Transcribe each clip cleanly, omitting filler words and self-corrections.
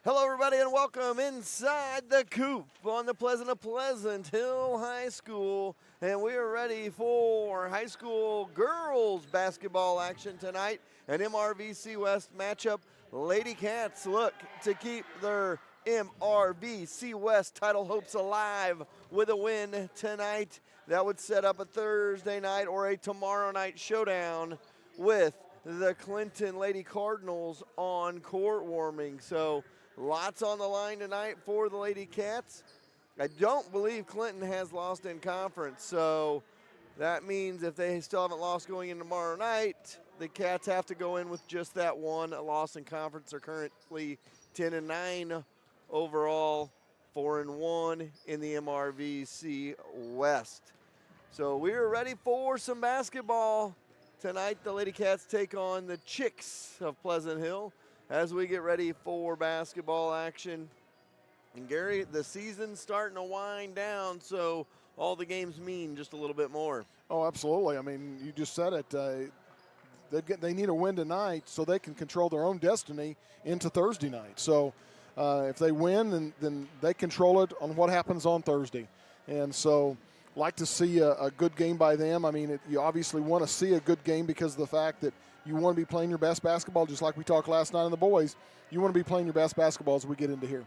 Hello, everybody, and welcome inside the coop on the Pleasant of Pleasant Hill High School. And we are ready for high school girls basketball action tonight. An MRVC West matchup. Lady Cats look to keep their MRVC West title hopes alive with a win tonight. That would set up a Thursday night or a tomorrow night showdown with the Clinton Lady Cardinals on court warming. So lots on the line tonight for the Lady Cats. I don't believe Clinton has lost in conference, so that means if they still haven't lost going in tomorrow night, the Cats have to go in with just that one loss in conference. They're currently 10-9 overall, 4-1 in the MRVC West. So we are ready for some basketball. Tonight, the Lady Cats take on the Chicks of Pleasant Hill as we get ready for basketball action. And Gary, the season's starting to wind down, so all the games mean just a little bit more. Oh, absolutely. I mean, you just said it. They need a win tonight so they can control their own destiny into Thursday night. So if they win, then they control it on what happens on Thursday. And so like to see a good game by them. I mean, you obviously want to see a good game because of the fact that you want to be playing your best basketball, just like we talked last night on the boys. You want to be playing your best basketball as we get into here.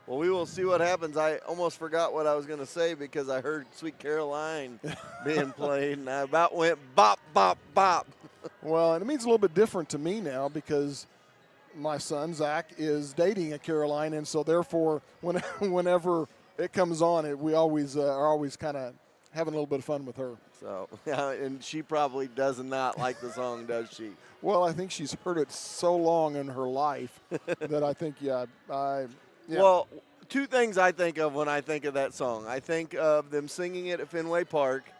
Well, we will see what happens. I almost forgot what I was going to say because I heard Sweet Caroline being played, and I about went bop, bop, bop. Well, and it means a little bit different to me now because my son, Zach, is dating a Caroline, and so therefore whenever it comes on, we always are always kind of having a little bit of fun with her. So, yeah, and she probably does not like the song, does she? Well, I think she's heard it so long in her life that I think, yeah. Well, two things I think of when I think of that song. I think of them singing it at Fenway Park,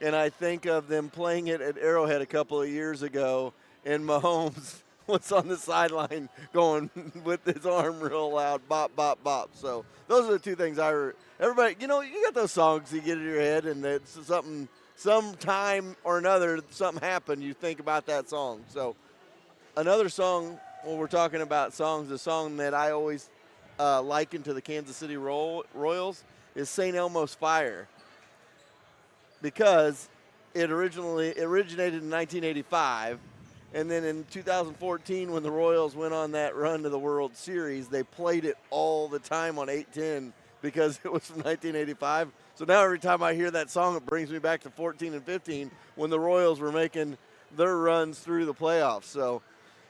and I think of them playing it at Arrowhead a couple of years ago, and Mahomes was on the sideline going with his arm real loud, bop, bop, bop. So those are the two things I heard. Everybody, you got those songs you get in your head, and it's something, sometime or another, something happened, you think about that song. So another song, when we're talking about songs, a song that I always liken to the Kansas City Royals is St. Elmo's Fire, because it originated in 1985, and then in 2014 when the Royals went on that run to the World Series, they played it all the time on 810 because it was from 1985. So now every time I hear that song, it brings me back to 14 and 15 when the Royals were making their runs through the playoffs. So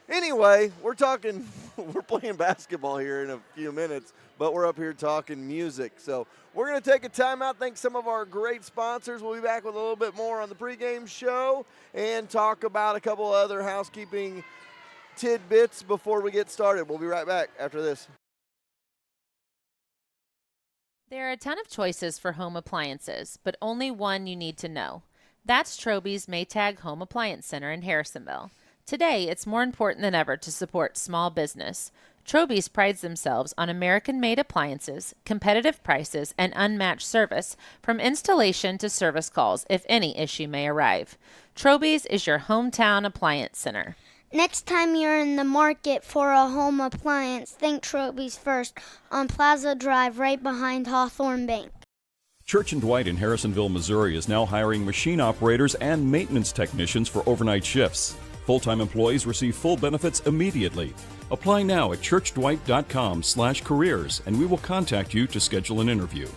anyway, we're playing basketball here in a few minutes, but we're up here talking music. So we're going to take a timeout, thank some of our great sponsors. We'll be back with a little bit more on the pregame show and talk about a couple other housekeeping tidbits before we get started. We'll be right back after this. There are a ton of choices for home appliances, but only one you need to know. That's Troby's Maytag Home Appliance Center in Harrisonville. Today, it's more important than ever to support small business. Troby's prides themselves on American-made appliances, competitive prices, and unmatched service, from installation to service calls if any issue may arrive. Troby's is your hometown appliance center. Next time you're in the market for a home appliance, think Troby's first on Plaza Drive right behind Hawthorne Bank. Church & Dwight in Harrisonville, Missouri is now hiring machine operators and maintenance technicians for overnight shifts. Full-time employees receive full benefits immediately. Apply now at churchdwight.com/careers and we will contact you to schedule an interview.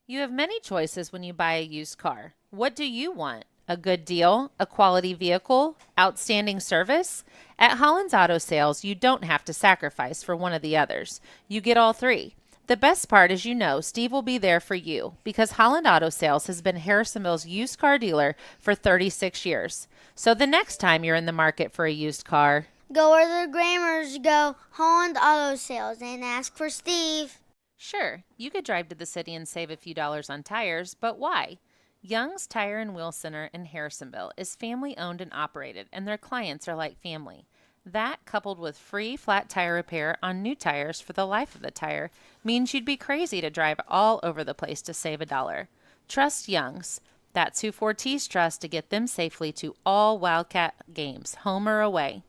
You have many choices when you buy a used car. What do you want? A good deal? A quality vehicle? Outstanding service? At Holland's Auto Sales, you don't have to sacrifice for one of the others. You get all three. The best part is Steve will be there for you because Holland Auto Sales has been Harrisonville's used car dealer for 36 years. So the next time you're in the market for a used car, go where the Grammars go, Holland Auto Sales, and ask for Steve. Sure, you could drive to the city and save a few dollars on tires, but why? Young's Tire and Wheel Center in Harrisonville is family owned and operated, and their clients are like family. That, coupled with free flat tire repair on new tires for the life of the tire, means you'd be crazy to drive all over the place to save $1. Trust Young's. That's who Fortis trusts to get them safely to all Wildcat games, home or away.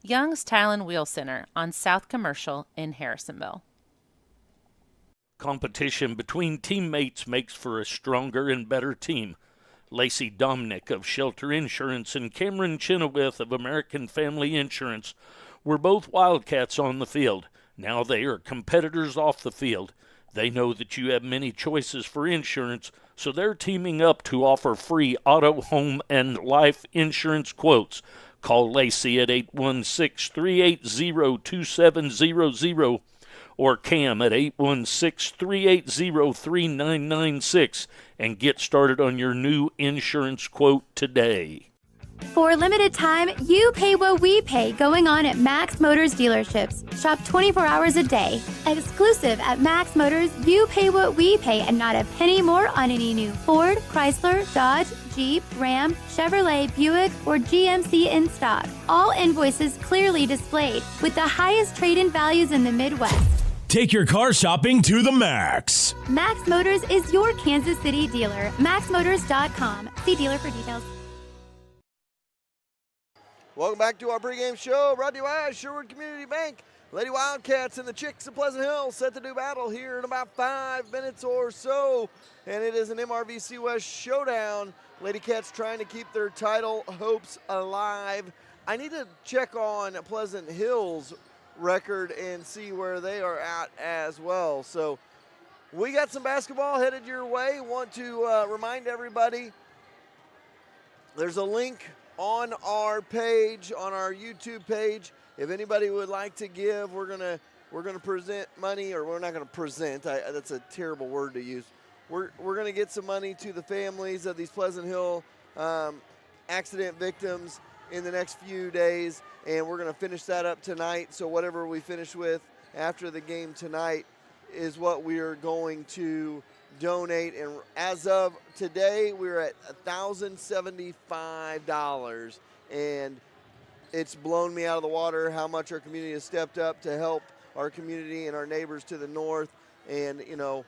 Young's Tile and Wheel Center on South Commercial in Harrisonville. Competition between teammates makes for a stronger and better team. Lacey Domnick of Shelter Insurance and Cameron Chenoweth of American Family Insurance were both Wildcats on the field. Now they are competitors off the field. They know that you have many choices for insurance, so they're teaming up to offer free auto, home, and life insurance quotes. Call Lacey at 816-380-2700 or Cam at 816-380-3996 and get started on your new insurance quote today. For a limited time, you pay what we pay going on at Max Motors dealerships. Shop 24 hours a day. Exclusive at Max Motors, you pay what we pay and not a penny more on any new Ford, Chrysler, Dodge, Jeep, Ram, Chevrolet, Buick, or GMC in stock. All invoices clearly displayed with the highest trade-in values in the Midwest. Take your car shopping to the max. Max Motors is your Kansas City dealer. MaxMotors.com. See dealer for details. Welcome back to our pregame show, brought to you by Sherwood Community Bank. Lady Wildcats and the Chicks of Pleasant Hill set to do battle here in about 5 minutes or so. And it is an MRVC West showdown. Lady Cats trying to keep their title hopes alive. I need to check on Pleasant Hill's record and see where they are at as well. So we got some basketball headed your way. Want to remind everybody there's a link on our page, on our YouTube page. If anybody would like to give, we're gonna present money, or we're not gonna present. That's a terrible word to use. We're gonna get some money to the families of these Pleasant Hill accident victims in the next few days, and we're gonna finish that up tonight. So whatever we finish with after the game tonight is what we are going to donate, and as of today we're at $1,075, and it's blown me out of the water how much our community has stepped up to help our community and our neighbors to the north. And you know,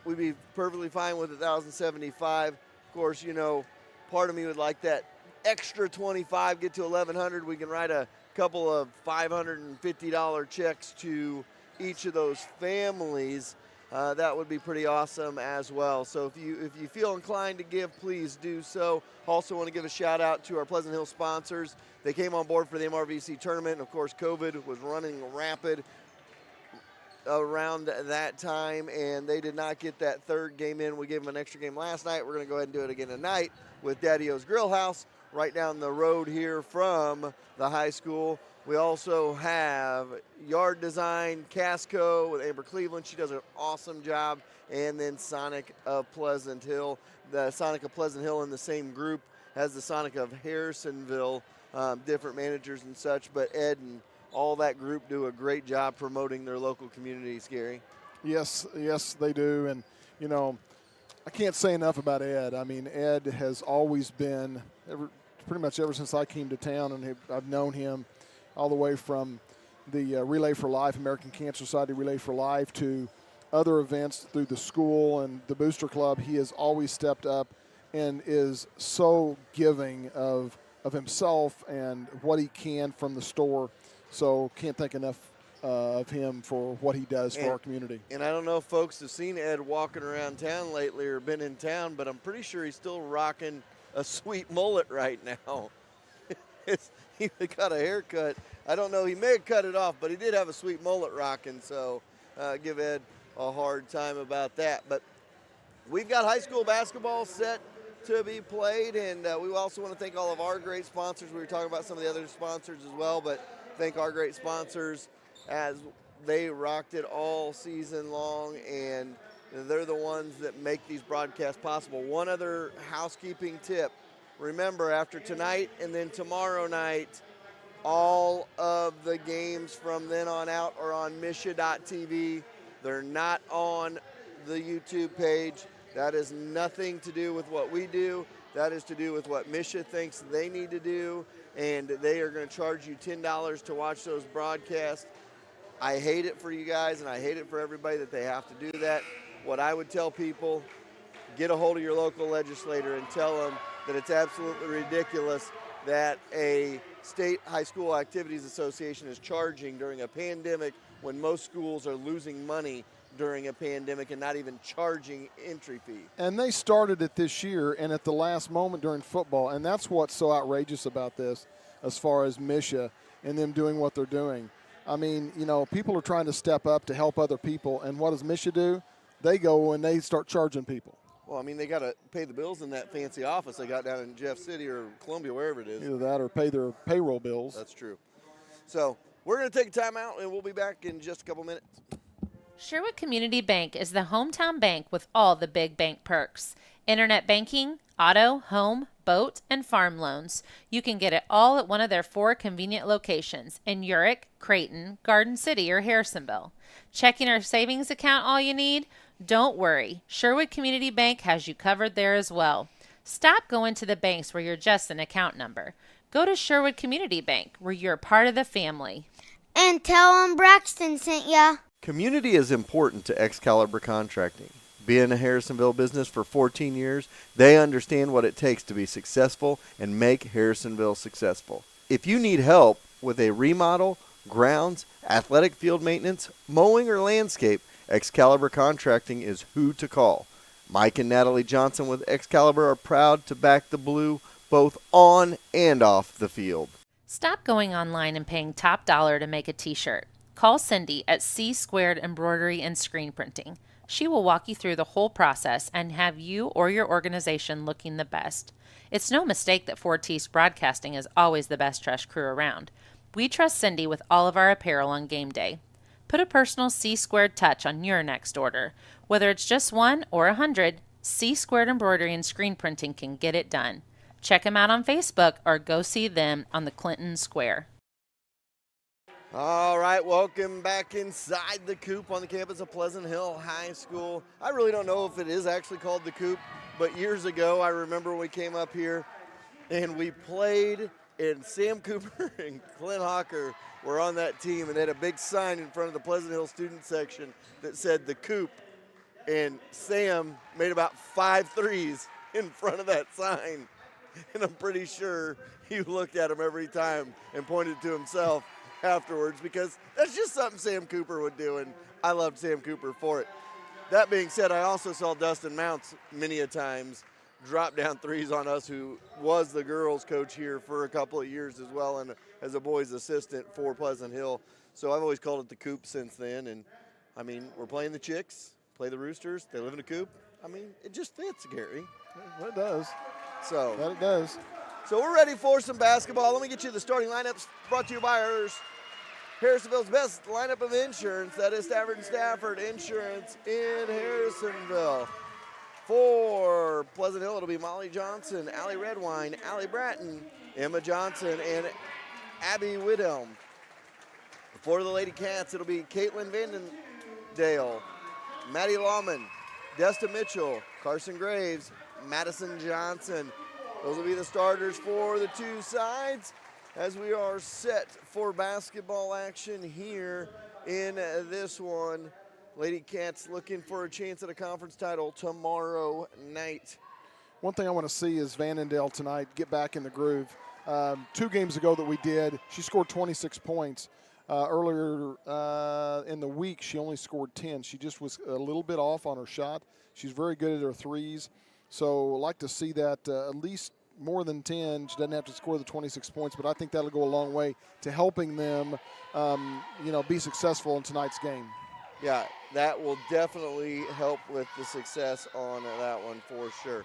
we'd be perfectly fine with $1,075. Of course, you know, part of me would like that extra 25, get to 1,100. We can write a couple of $550 checks to each of those families. That would be pretty awesome as well. So if you feel inclined to give, please do so. Also want to give a shout out to our Pleasant Hill sponsors. They came on board for the MRVC tournament. Of course, COVID was running rapid around that time, and they did not get that third game in. We gave them an extra game last night. We're going to go ahead and do it again tonight with Daddy-O's Grill House right down the road here from the high school. We also have Yard Design, Casco with Amber Cleveland. She does an awesome job. And then Sonic of Pleasant Hill. The Sonic of Pleasant Hill in the same group as the Sonic of Harrisonville, different managers and such. But Ed and all that group do a great job promoting their local communities, Gary. Yes, they do. And, you know, I can't say enough about Ed. I mean, Ed has always been, pretty much ever since I came to town, and I've known him all the way from the Relay for Life, American Cancer Society Relay for Life, to other events through the school and the Booster Club. He has always stepped up and is so giving of himself and what he can from the store. So can't thank enough of him for what he does for our community. And I don't know if folks have seen Ed walking around town lately or been in town, but I'm pretty sure he's still rocking a sweet mullet right now. He got a haircut. I don't know, he may have cut it off, but he did have a sweet mullet rocking, so give Ed a hard time about that. But we've got high school basketball set to be played, and we also want to thank all of our great sponsors. We were talking about some of the other sponsors as well, but thank our great sponsors as they rocked it all season long, and they're the ones that make these broadcasts possible. One other housekeeping tip. Remember, after tonight and then tomorrow night, all of the games from then on out are on MSHSAA.tv. They're not on the YouTube page. That is nothing to do with what we do. That is to do with what MSHSAA thinks they need to do, and they are going to charge you $10 to watch those broadcasts. I hate it for you guys, and I hate it for everybody that they have to do that. What I would tell people, get a hold of your local legislator and tell them that it's absolutely ridiculous that a state high school activities association is charging during a pandemic when most schools are losing money during a pandemic and not even charging entry fee. And they started it this year and at the last moment during football, and that's what's so outrageous about this as far as MSHSAA and them doing what they're doing. I mean, you know, people are trying to step up to help other people, and what does MSHSAA do? They go and they start charging people. Well, I mean, they got to pay the bills in that fancy office they got down in Jeff City or Columbia, wherever it is. Either that or pay their payroll bills. That's true. So we're going to take a timeout, and we'll be back in just a couple minutes. Sherwood Community Bank is the hometown bank with all the big bank perks. Internet banking, auto, home, boat, and farm loans. You can get it all at one of their 4 convenient locations in Urick, Creighton, Garden City, or Harrisonville. Checking or savings account all you need? Don't worry. Sherwood Community Bank has you covered there as well. Stop going to the banks where you're just an account number. Go to Sherwood Community Bank where you're part of the family. And tell them Braxton sent ya. Community is important to Excalibur Contracting. Being a Harrisonville business for 14 years, they understand what it takes to be successful and make Harrisonville successful. If you need help with a remodel, grounds, athletic field maintenance, mowing, or landscape, Excalibur Contracting is who to call. Mike and Natalie Johnson with Excalibur are proud to back the Blue both on and off the field. Stop going online and paying top dollar to make a t-shirt. Call Cindy at C Squared Embroidery and Screen Printing. She will walk you through the whole process and have you or your organization looking the best. It's no mistake that Fortis Broadcasting is always the best trust crew around. We trust Cindy with all of our apparel on game day. Put a personal C Squared touch on your next order. Whether it's just 1 or 100, C Squared Embroidery and Screen Printing can get it done. Check them out on Facebook or go see them on the Clinton Square. All right, welcome back inside the Coop on the campus of Pleasant Hill High School. I really don't know if it is actually called the Coop, but years ago I remember we came up here and we played, and Sam Cooper and Clint Hawker were on that team, and they had a big sign in front of the Pleasant Hill student section that said the Coop, and Sam made about 5 threes in front of that sign, and I'm pretty sure he looked at him every time and pointed to himself afterwards, because that's just something Sam Cooper would do, and I loved Sam Cooper for it. That being said, I also saw Dustin Mounts many a times drop down threes on us, who was the girls coach here for a couple of years as well, and as a boys assistant for Pleasant Hill. So I've always called it the Coop since then, and I mean, we're playing the Chicks, play the Roosters, they live in a Coop. I mean, it just fits, Gary. Well, it does. So That it does. So we're ready for some basketball. Let me get you the starting lineups brought to you by Harrisonville's best lineup of insurance. That is Stafford & Stafford Insurance in Harrisonville. For Pleasant Hill, it'll be Molly Johnson, Allie Redwine, Allie Bratton, Emma Johnson, and Abby Widhelm. For the Lady Cats, it'll be Caitlin Vandendale, Maddie Lawman, Desta Mitchell, Carson Graves, Madison Johnson. Those will be the starters for the two sides as we are set for basketball action here in this one. Lady Cats looking for a chance at a conference title tomorrow night. One thing I want to see is Vandendale tonight get back in the groove. 2 games ago that we did, she scored 26 points. Earlier in the week, she only scored 10. She just was a little bit off on her shot. She's very good at her threes. So I'd like to see that at least more than 10. She doesn't have to score the 26 points, but I think that'll go a long way to helping them, be successful in tonight's game. Yeah, that will definitely help with the success on that one for sure.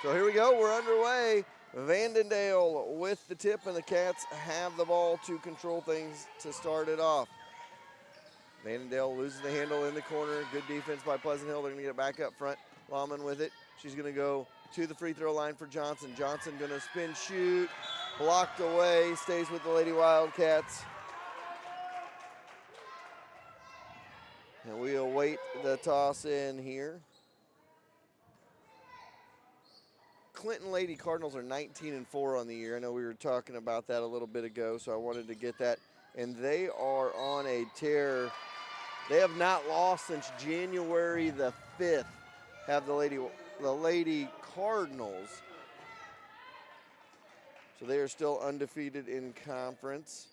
So here we go. We're underway. Vandendale with the tip, and the Cats have the ball to control things to start it off. Vandendale loses the handle in the corner. Good defense by Pleasant Hill. They're going to get it back up front. Lawman with it. She's going to go to the free throw line for Johnson. Johnson going to spin shoot. Blocked away. Stays with the Lady Wildcats. And we await the toss in here. Clinton Lady Cardinals are 19-4 on the year. I know we were talking about that a little bit ago, so I wanted to get that. And they are on a tear. They have not lost since January the 5th. Have the Lady Cardinals. So they are still undefeated in conference,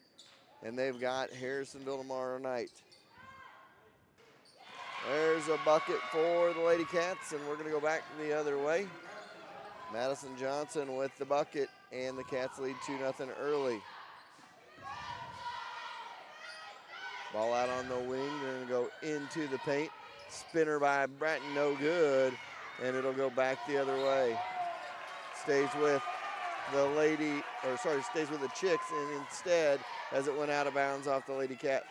and they've got Harrisonville tomorrow night. There's a bucket for the Lady Cats, and we're going to go back the other way. Madison Johnson with the bucket, and the Cats lead 2-0 early. Ball out on the wing. They're going to go into the paint. Spinner by Bratton, no good, and it'll go back the other way. Stays with stays with the Chicks, and instead, as it went out of bounds off the Lady Cats.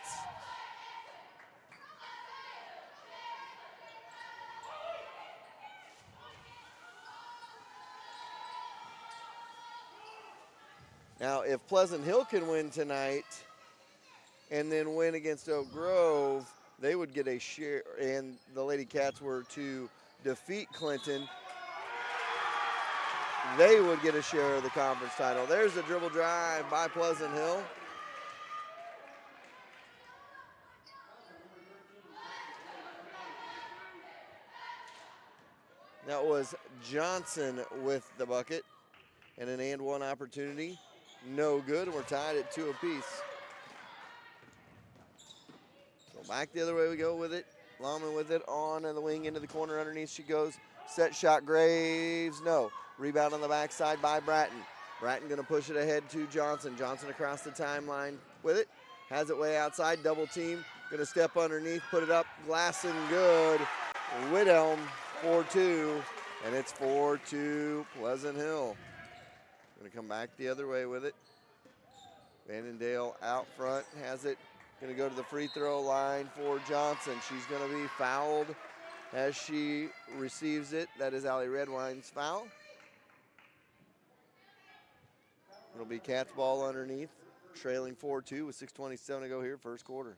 Now, if Pleasant Hill can win tonight and then win against Oak Grove, they would get a share, and the Lady Cats were to defeat Clinton, they would get a share of the conference title. There's the dribble drive by Pleasant Hill. That was Johnson with the bucket, and an and one opportunity. No good, and we're tied at 2 apiece. So back the other way we go with it. Lawman with it on the wing into the corner. Underneath she goes. Set shot, Graves, no. Rebound on the backside by Bratton. Bratton going to push it ahead to Johnson. Johnson across the timeline with it. Has it way outside, double team. Going to step underneath, put it up. Glasson good. Whithelm 4-2, and it's 4-2 Pleasant Hill. Going to come back the other way with it. Vannondale out front, has it. Going to go to the free throw line for Johnson. She's going to be fouled as she receives it. That is Allie Redwine's foul. It'll be Cats ball underneath, trailing 4-2 with 6:27 to go here, first quarter.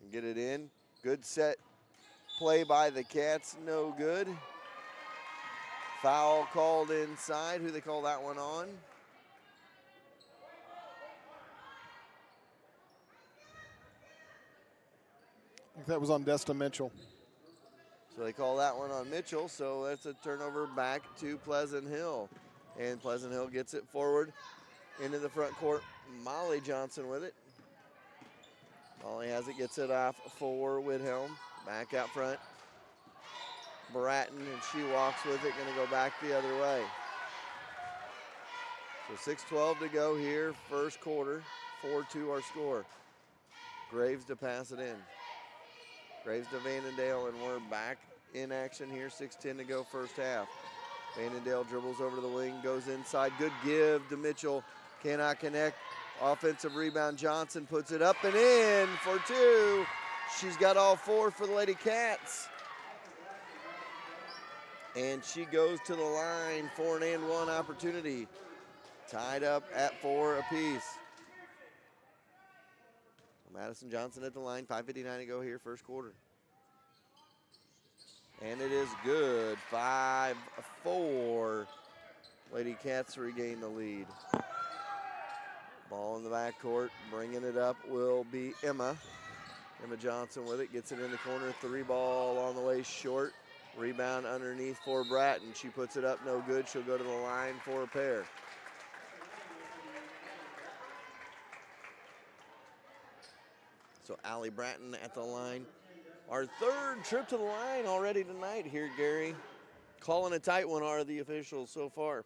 And get it in. Good set play by the Cats, no good. Foul called inside. Who they call that one on? I think that was on Desta Mitchell. So they call that one on Mitchell, so that's a turnover back to Pleasant Hill. And Pleasant Hill gets it forward into the front court. Molly Johnson with it. Molly has it, gets it off for Whithelm. Back out front. Bratton, and she walks with it, going to go back the other way. So 6:12 to go here, first quarter. 4-2 our score. Graves to pass it in. Graves to Vannondale, and we're back in action here. 6:10 to go, first half. Vannondale dribbles over to the wing, goes inside. Good give to Mitchell. Cannot connect. Offensive rebound. Johnson puts it up and in for 2. She's got all 4 for the Lady Cats. And she goes to the line for an and one opportunity. Tied up at 4 apiece. Madison Johnson at the line, 5:59 to go here, first quarter. And it is good, 5-4. Lady Cats regain the lead. Ball in the backcourt, bringing it up will be Emma. Emma Johnson with it, gets it in the corner, 3 ball on the way short. Rebound underneath for Bratton. She puts it up, no good. She'll go to the line for a pair. So Allie Bratton at the line. Our 3rd trip to the line already tonight here, Gary. Calling a tight one are the officials so far.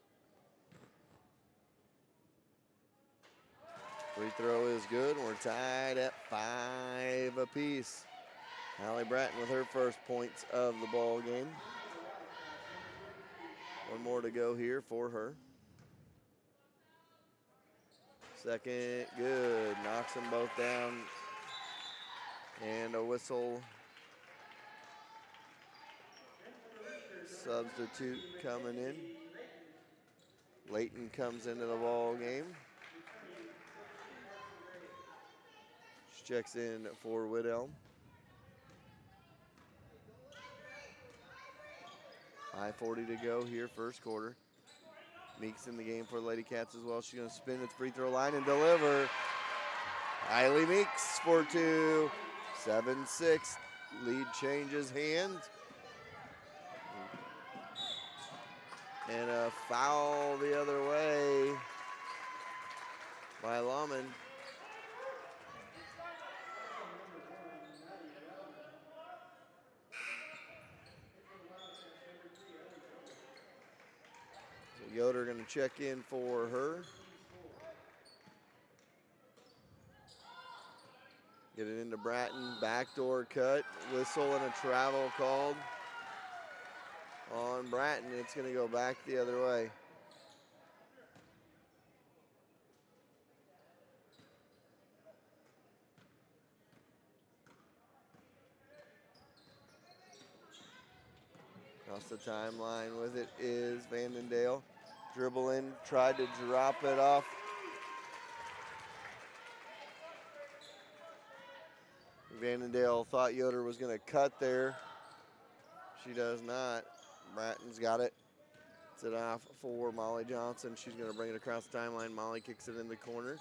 Free throw is good. We're tied at 5 apiece. Allie Bratton with her first points of the ball game. 1 more to go here for her. Second, good. Knocks them both down. And a whistle. Substitute coming in. Layton comes into the ball game. She checks in for Whithelm. 5:40 to go here, first quarter. Meeks in the game for the Lady Cats as well. She's going to spin at the free throw line and deliver. Kylie Meeks for 2. 7-6. Lead changes hands. And a foul the other way. by Lawman. So Yoder going to check in for her. Get it into Bratton, backdoor cut, whistle and a travel called on Bratton. It's going to go back the other way. Across the timeline with it is Vandendale. Dribble in, tried to drop it off. Vandendale thought Yoder was going to cut there. She does not. Bratton's got it. It's it off for Molly Johnson. She's going to bring it across the timeline. Molly kicks it in the corner.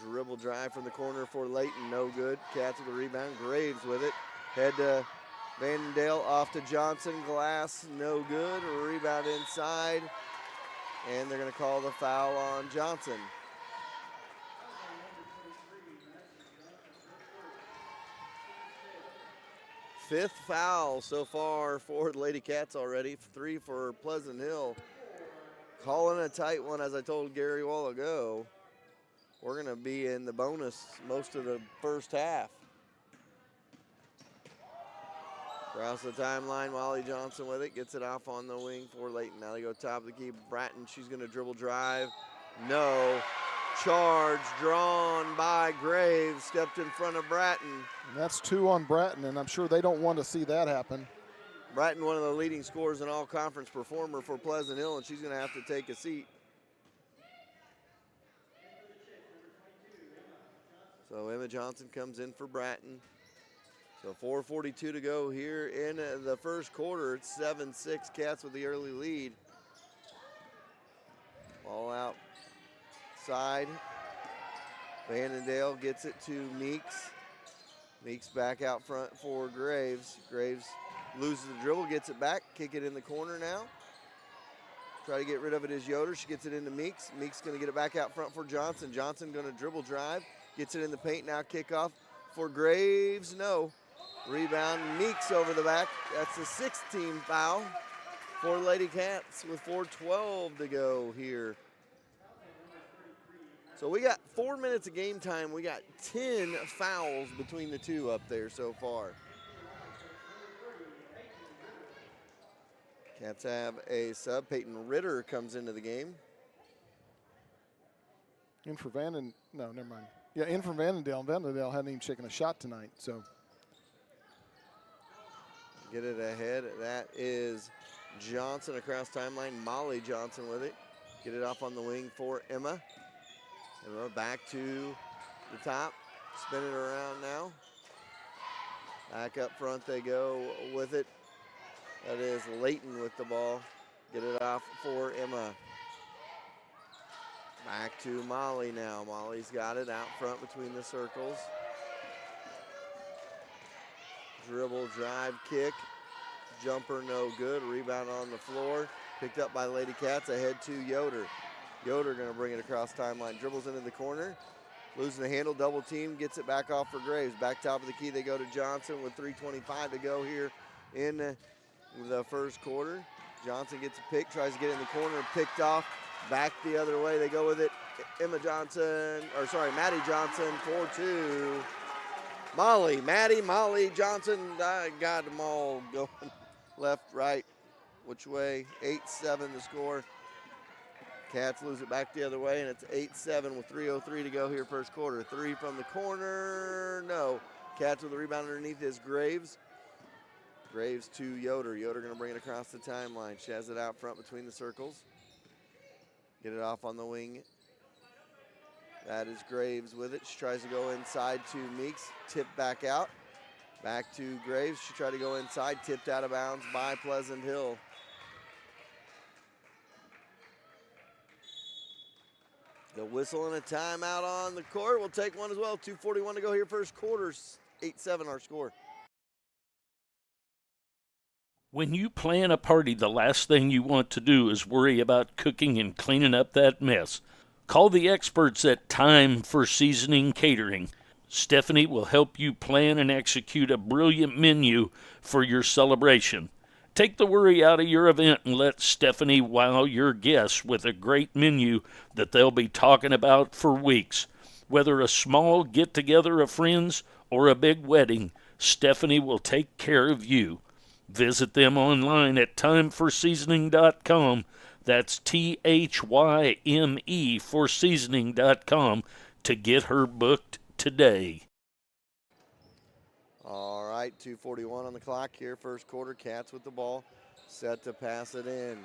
Dribble drive from the corner for Layton. No good. Cats with the rebound. Graves with it. Head to Vandendale off to Johnson. Glass. No good. Rebound inside. And they're going to call the foul on Johnson. Fifth foul so far for the Lady Cats already. 3 for Pleasant Hill. Calling a tight one, as I told Gary a while ago. We're going to be in the bonus most of the first half. Across the timeline, Molly Johnson with it. Gets it off on the wing for Layton. Now they go top of the key. Bratton, she's going to dribble drive. No. Charge drawn by Graves. Stepped in front of Bratton. And that's 2 on Bratton, and I'm sure they don't want to see that happen. Bratton, one of the leading scorers and all-conference performer for Pleasant Hill, and she's going to have to take a seat. So Emma Johnson comes in for Bratton. So 4:42 to go here in the first quarter. It's 7-6 Cats with the early lead. Ball outside. Vandendale gets it to Meeks. Meeks back out front for Graves. Graves loses the dribble, gets it back, kick it in the corner now. Try to get rid of it is Yoder. She gets it into Meeks. Meeks going to get it back out front for Johnson. Johnson going to dribble drive, gets it in the paint. Now kickoff for Graves. No. Rebound, Meeks over the back. That's the 6th team foul for Lady Cats with 4:12 to go here. So we got 4 minutes of game time. We got 10 fouls between the two up there so far. Cats have a sub. Peyton Ritter comes into the game. In for no, never mind. Yeah, in for Vandendale. Vandendale hadn't even taken a shot tonight, so. Get it ahead. That is Johnson across timeline. Molly Johnson with it. Get it off on the wing for Emma. Emma back to the top. Spin it around now. Back up front they go with it. That is Layton with the ball. Get it off for Emma. Back to Molly now. Molly's got it out front between the circles. Dribble, drive, kick. Jumper no good. Rebound on the floor. Picked up by Lady Cats. Ahead to Yoder. Yoder going to bring it across timeline. Dribbles into the corner. Losing the handle. Double team. Gets it back off for Graves. Back top of the key. They go to Johnson with 3:25 to go here in the first quarter. Johnson gets a pick. Tries to get it in the corner. Picked off. Back the other way. They go with it. Maddie Johnson, 4-2. Molly Johnson. I got them all going left, right, which way. 8-7 the score. Cats lose it back the other way, and it's 8-7 with 3:03 to go here first quarter. 3 from the corner. No. Cats with the rebound underneath is Graves. Graves to Yoder. Yoder going to bring it across the timeline. She has it out front between the circles. Get it off on the wing. That is Graves with it. She tries to go inside to Meeks. Tip back out. Back to Graves. She tried to go inside. Tipped out of bounds by Pleasant Hill. The whistle and a timeout on the court. We'll take one as well. 2:41 to go here first quarter. 8-7 our score. When you plan a party, the last thing you want to do is worry about cooking and cleaning up that mess. Call the experts at Time for Seasoning Catering. Stephanie will help you plan and execute a brilliant menu for your celebration. Take the worry out of your event and let Stephanie wow your guests with a great menu that they'll be talking about for weeks. Whether a small get-together of friends or a big wedding, Stephanie will take care of you. Visit them online at timeforseasoning.com. That's THYME for seasoning.com to get her booked today. All right, 2:41 on the clock here, first quarter. Cats with the ball, set to pass it in.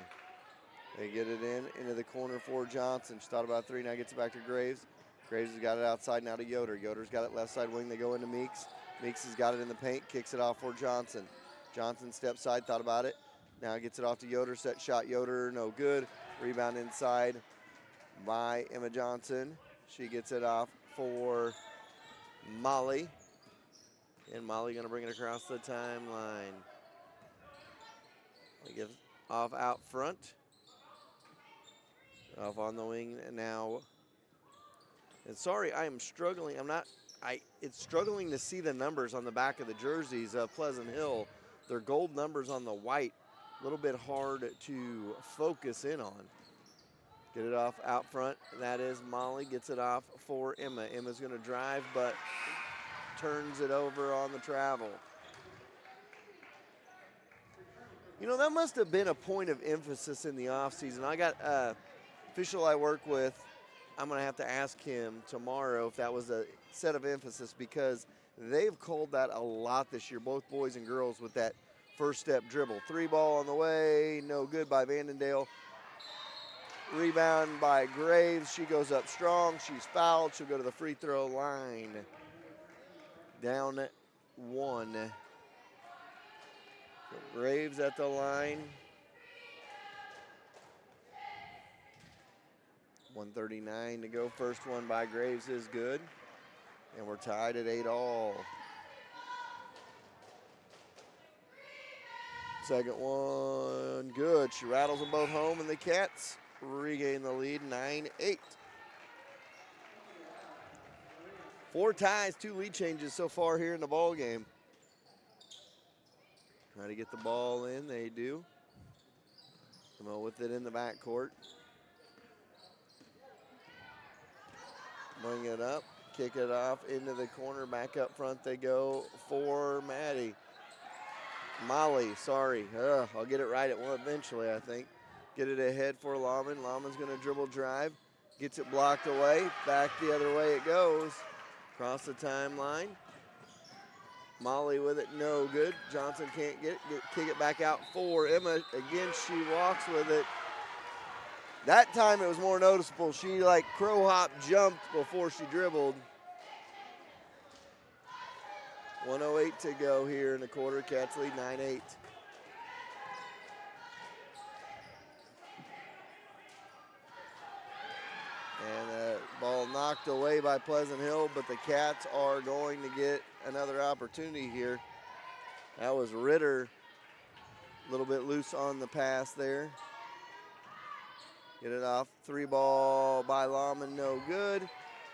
They get it into the corner for Johnson. She thought about three, now gets it back to Graves. Graves has got it outside now to Yoder. Yoder's got it left side wing. They go into Meeks. Meeks has got it in the paint, kicks it off for Johnson. Johnson steps side, thought about it. Now gets it off to Yoder, set shot Yoder, no good. Rebound inside by Emma Johnson. She gets it off for Molly. And Molly gonna bring it across the timeline. They give off out front. Off on the wing now. And sorry, I am struggling. It's struggling to see the numbers on the back of the jerseys of Pleasant Hill. They're gold numbers on the white. A little bit hard to focus in on. Get it off out front. That is Molly. Gets it off for Emma. Emma's going to drive, but turns it over on the travel. You know, that must have been a point of emphasis in the offseason. I got official I work with. I'm going to have to ask him tomorrow if that was a set of emphasis, because they've called that a lot this year, both boys and girls, with that first step dribble. Three ball on the way, no good by Vandendale. Rebound by Graves. She goes up strong. She's fouled. She'll go to the free throw line. Down one. So Graves at the line. 1:39 to go. First one by Graves is good. And we're tied at 8-all. Second one, good. She rattles them both home, and the Cats regain the lead, 9-8. 4 ties, 2 lead changes so far here in the ball game. Try to get the ball in, they do. Come on with it in the backcourt. Bring it up, kick it off into the corner, back up front they go for Maddie. Molly, sorry. I'll get it right at one eventually, I think. Get it ahead for Lahman. Lahman's going to dribble drive. Gets it blocked away. Back the other way it goes. Across the timeline. Molly with it, no good. Johnson can't get it. Kick it back out for Emma. Again, she walks with it. That time it was more noticeable. She like crow hop jumped before she dribbled. 1:08 to go here in the quarter. Cats lead 9-8. And the ball knocked away by Pleasant Hill, but the Cats are going to get another opportunity here. That was Ritter, a little bit loose on the pass there. Get it off, 3 ball by Lahman, no good.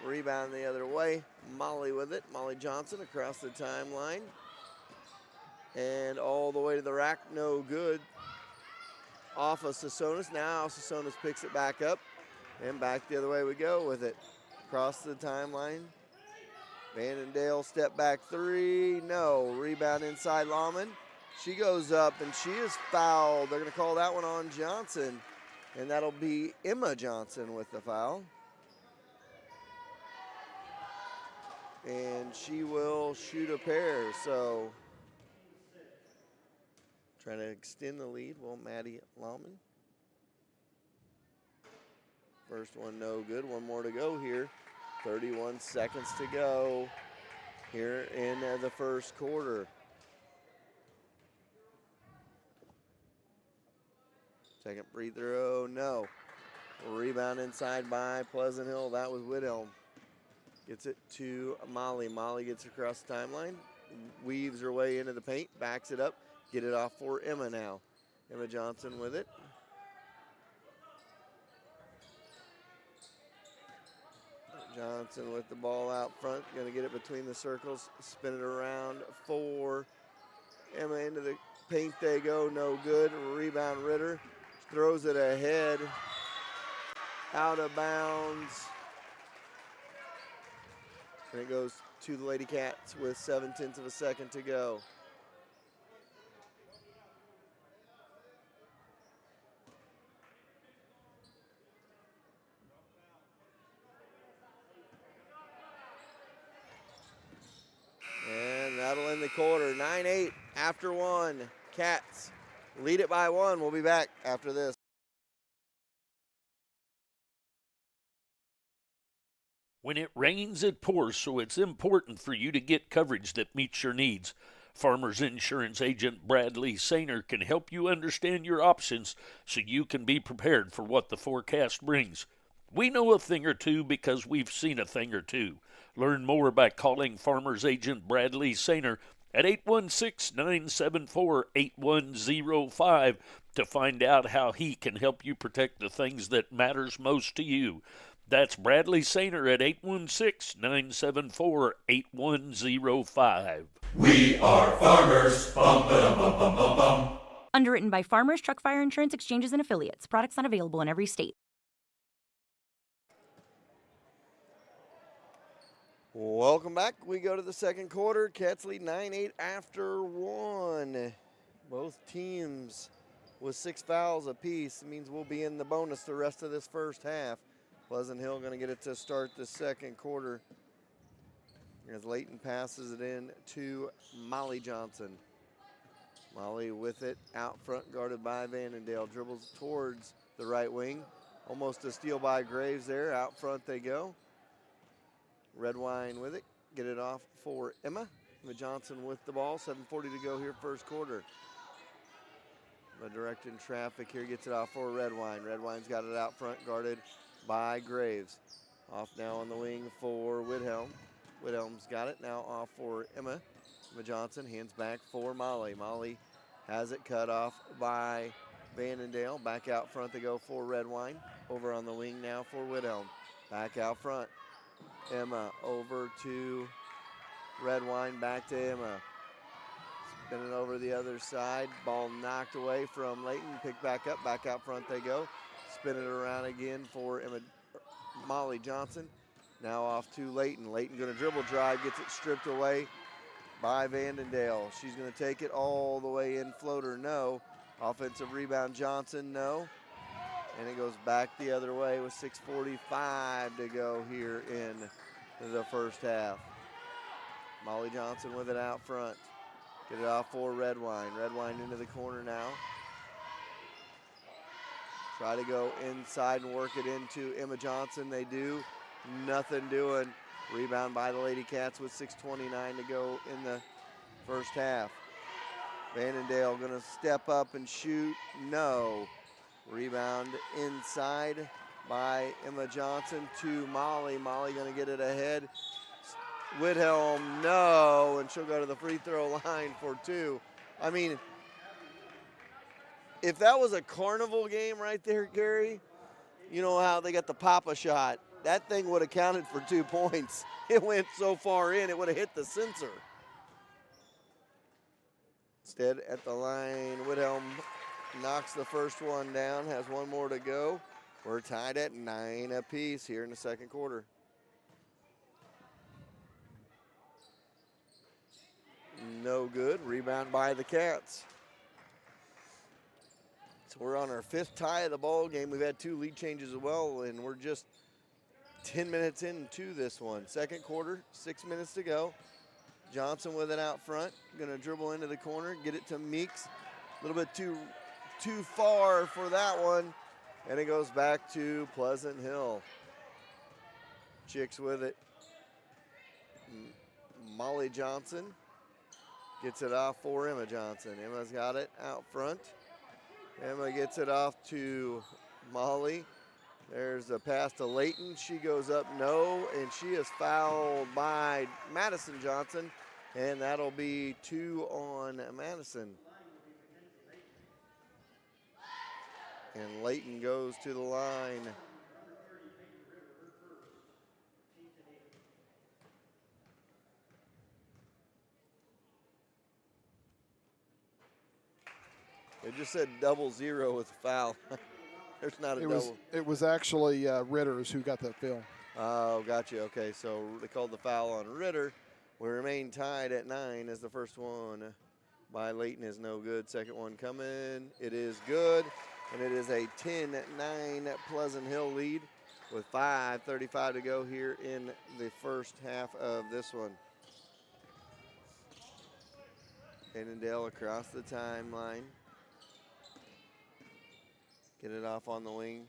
Rebound the other way. Molly with it. Molly Johnson across the timeline. And all the way to the rack, no good. Off of Sasonis. Now Sasonis picks it back up. And back the other way we go with it. Across the timeline. Vandendale step back 3. No. Rebound inside Lahman. She goes up and she is fouled. They're going to call that one on Johnson. And that'll be Emma Johnson with the foul. And she will shoot a pair, so trying to extend the lead, Maddie Lahman. First one no good, one more to go here. 31 seconds to go here in the first quarter. Second free throw, no. Rebound inside by Pleasant Hill, that was Whithelm. Gets it to Molly. Molly gets across the timeline, weaves her way into the paint, backs it up, get it off for Emma now. Emma Johnson with it. Johnson with the ball out front, going to get it between the circles, spin it around for Emma into the paint. They go, no good. Rebound Ritter, throws it ahead, out of bounds. And it goes to the Lady Cats with 0.7 of a second to go. And that'll end the quarter. 9-8 after one. Cats lead it by one. We'll be back after this. When it rains, it pours, so it's important for you to get coverage that meets your needs. Farmers Insurance agent Bradley Sainer can help you understand your options so you can be prepared for what the forecast brings. We know a thing or two because we've seen a thing or two. Learn more by calling Farmers Agent Bradley Sainer at 816-974-8105 to find out how he can help you protect the things that matters most to you. That's Bradley Sainer at 816-974-8105. We are farmers. Bum, ba-dum, bum, bum, bum, bum. Underwritten by Farmers Truck Fire Insurance Exchanges and Affiliates. Products not available in every state. Welcome back. We go to the second quarter. Cats lead 9-8 after one. Both teams with 6 fouls apiece. It means we'll be in the bonus the rest of this first half. Pleasant Hill going to get it to start the second quarter as Layton passes it in to Molly Johnson. Molly with it out front, guarded by Vandendale. Dribbles towards the right wing. Almost a steal by Graves there. Out front they go. Redwine with it. Get it off for Emma. Emma Johnson with the ball. 7:40 to go here, first quarter. Emma directing traffic here. Gets it off for Redwine. Redwine's got it out front, guarded by Graves. Off now on the wing for Whithelm. Whithelm's got it now off for Emma. Emma Johnson hands back for Molly. Molly has it cut off by Vandendale. Back out front they go for Redwine. Over on the wing now for Whithelm. Back out front. Emma over to Redwine. Back to Emma. Spinning over the other side. Ball knocked away from Layton. Picked back up. Back out front they go. Spin it around again for Molly Johnson. Now off to Layton. Layton going to dribble drive, gets it stripped away by Vandendale. She's going to take it all the way in. Floater, no. Offensive rebound, Johnson, no. And it goes back the other way with 6:45 to go here in the first half. Molly Johnson with it out front. Get it off for Redwine. Redwine into the corner now. Try to go inside and work it into Emma Johnson. They do. Nothing doing. Rebound by the Lady Cats with 6:29 to go in the first half. Vandendale going to step up and shoot. No. Rebound inside by Emma Johnson to Molly. Molly going to get it ahead. Whithelm, no. And she'll go to the free throw line for two. I mean, if that was a carnival game right there, Gary, you know how they got the Papa shot. That thing would have counted for 2 points. It went so far in, it would have hit the sensor. Instead, at the line, Whithelm knocks the first one down, has one more to go. We're tied at 9 apiece here in the second quarter. No good. Rebound by the Cats. So we're on our 5th tie of the ball game. We've had 2 lead changes as well, and we're just 10 minutes into this one. Second quarter, 6 minutes to go. Johnson with it out front. Gonna dribble into the corner, get it to Meeks. A little bit too far for that one. And it goes back to Pleasant Hill. Chicks with it. Molly Johnson gets it off for Emma Johnson. Emma's got it out front. Emma gets it off to Molly. There's a pass to Layton. She goes up, no, and she is fouled by Madison Johnson, and that'll be 2 on Madison. And Layton goes to the line It just said 0-0 with a foul. There's not a double. It was actually Ritters who got that fill. Oh, gotcha. Okay, so they called the foul on Ritter. We remain tied at 9 as the first one by Layton is no good. Second one coming. It is good, and it is a 10-9 Pleasant Hill lead with 5:35 to go here in the first half of this one. Annandale across the timeline. Get it off on the wing.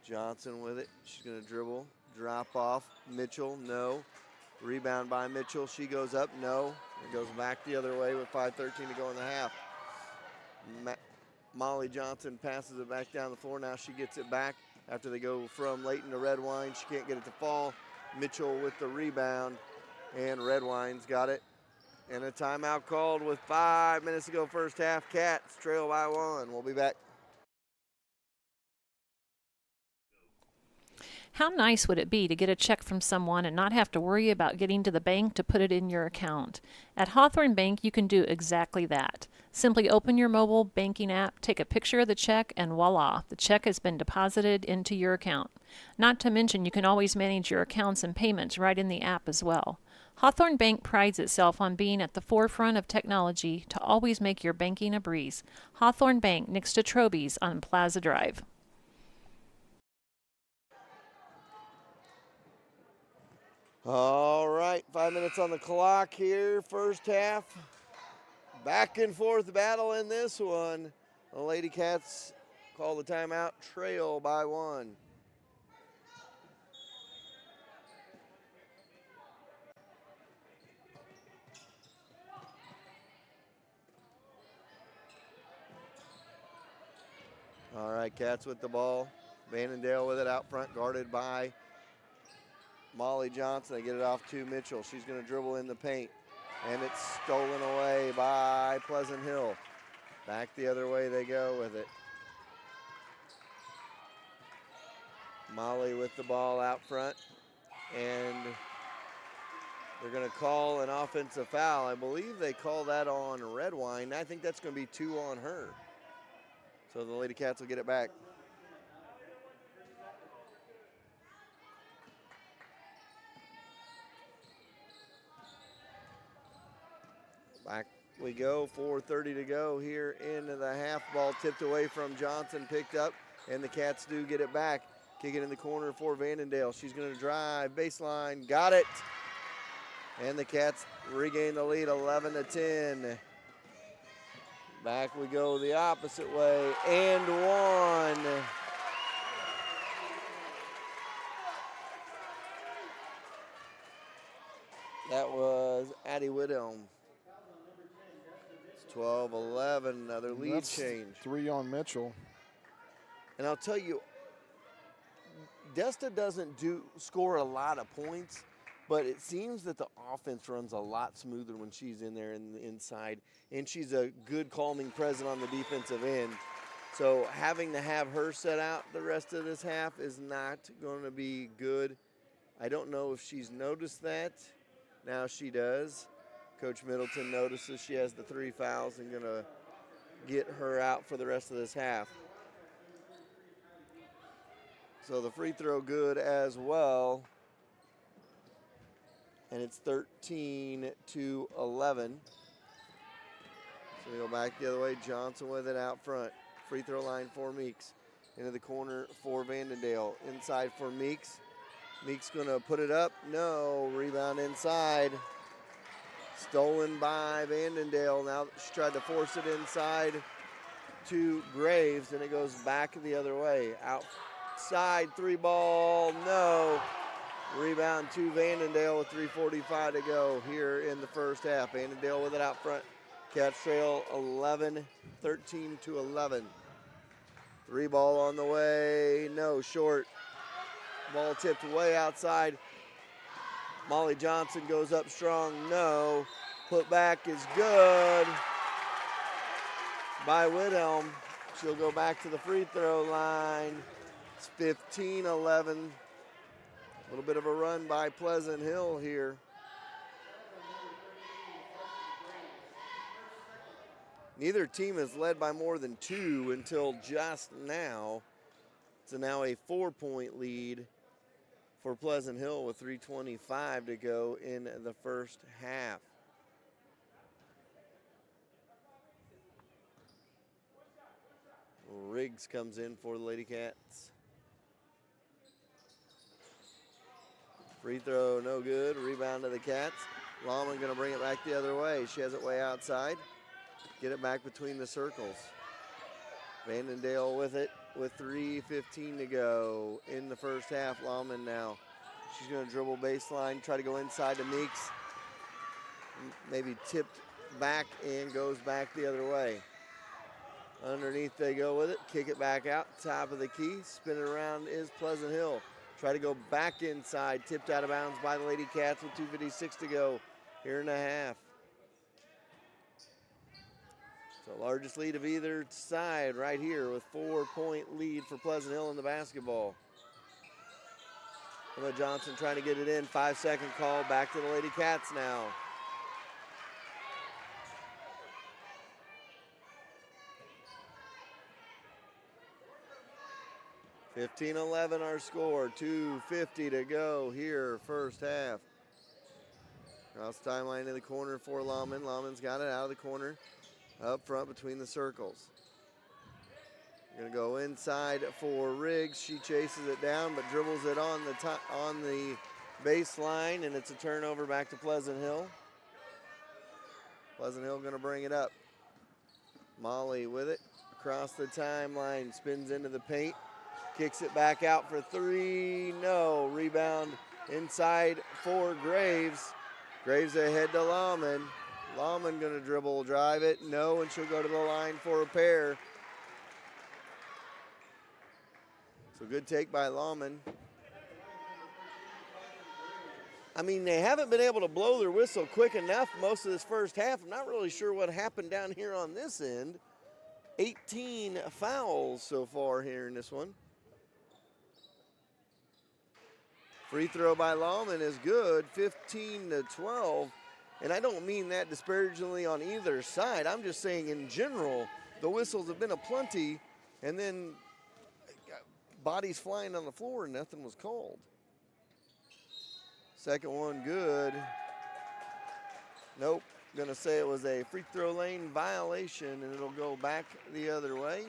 Johnson with it. She's going to dribble. Drop off. Mitchell, no. Rebound by Mitchell. She goes up, no. It goes back the other way with 5:13 to go in the half. Molly Johnson passes it back down the floor. Now she gets it back after they go from Layton to Redwine. She can't get it to fall. Mitchell with the rebound, and Redwine's got it. And a timeout called with 5 minutes to go first half. Cats trail by 1. We'll be back. How nice would it be to get a check from someone and not have to worry about getting to the bank to put it in your account? At Hawthorne Bank, you can do exactly that. Simply open your mobile banking app, take a picture of the check, and voila, the check has been deposited into your account. Not to mention, you can always manage your accounts and payments right in the app as well. Hawthorne Bank prides itself on being at the forefront of technology to always make your banking a breeze. Hawthorne Bank, next to Troby's on Plaza Drive. All right, 5 minutes on the clock here, first half. Back and forth battle in this one. The Lady Cats call the timeout, trail by 1. All right, Cats with the ball. Vannondale with it out front, guarded by Molly Johnson. They get it off to Mitchell. She's going to dribble in the paint, and it's stolen away by Pleasant Hill. Back the other way they go with it. Molly with the ball out front, and they're going to call an offensive foul. I believe they call that on Redwine. I think that's going to be 2 on her. So the Lady Cats will get it back. Back we go, 4:30 to go here into the half. Ball tipped away from Johnson, picked up, and the Cats do get it back. Kick it in the corner for Vannondale. She's going to drive, baseline, got it. And the Cats regain the lead, 11-10. Back we go the opposite way, and 1. That was Addie Whithelm. 12-11, another lead change. 3 on Mitchell. And I'll tell you, Desta doesn't score a lot of points, but it seems that the offense runs a lot smoother when she's in there in the inside, and she's a good calming presence on the defensive end. So having to have her set out the rest of this half is not going to be good. I don't know if she's noticed that. Now she does. Coach Middleton notices she has the 3 fouls and going to get her out for the rest of this half. So the free throw good as well. And it's 13-11. So we go back the other way. Johnson with it out front. Free throw line for Meeks. Into the corner for Vannondale. Inside for Meeks. Meeks going to put it up. No. Rebound inside. Stolen by Vannondale. Now she tried to force it inside to Graves, and it goes back the other way. Outside 3 ball, no. Rebound to Vannondale with 3:45 to go here in the first half. Vannondale with it out front. Cats trail 13-11. 3 ball on the way, no, short. Ball tipped way outside. Molly Johnson goes up strong, no. Put back is good by Whithelm. She'll go back to the free throw line. It's 15-11. A little bit of a run by Pleasant Hill here. Neither team has led by more than 2 until just now. So now a 4-point lead for Pleasant Hill with 3:25 to go in the first half. Riggs comes in for the Lady Cats. Free throw, no good. Rebound to the Cats. Lawman going to bring it back the other way. She has it way outside. Get it back between the circles. Vandendale with it with 3:15 to go in the first half. Lawman now. She's going to dribble baseline, try to go inside to Meeks. Maybe tipped back and goes back the other way. Underneath they go with it. Kick it back out. Top of the key. Spin it around is Pleasant Hill. Try to go back inside. Tipped out of bounds by the Lady Cats with 2:56 to go here in the half. So largest lead of either side right here with 4-point lead for Pleasant Hill in the basketball. Emma Johnson trying to get it in. 5-second call. Back to the Lady Cats now. (15-11) our score. 2:50 to go here, first half. Cross timeline in the corner for Lawman. Lawman's got it out of the corner. Up front between the circles. Going to go inside for Riggs. She chases it down but dribbles it on the baseline, and it's a turnover back to Pleasant Hill. Pleasant Hill going to bring it up. Molly with it across the timeline, spins into the paint, kicks it back out for 3. No. Rebound inside for Graves. Graves ahead to Lawman. Lawman going to dribble, drive it. No, and she'll go to the line for a pair. So good take by Lawman. I mean, they haven't been able to blow their whistle quick enough most of this first half. I'm not really sure what happened down here on this end. 18 fouls so far here in this one. Free throw by Lawman is good, 15-12. And I don't mean that disparagingly on either side. I'm just saying in general, the whistles have been aplenty, and then bodies flying on the floor and nothing was called. Second one good. Nope, gonna say it was a free throw lane violation, and it'll go back the other way.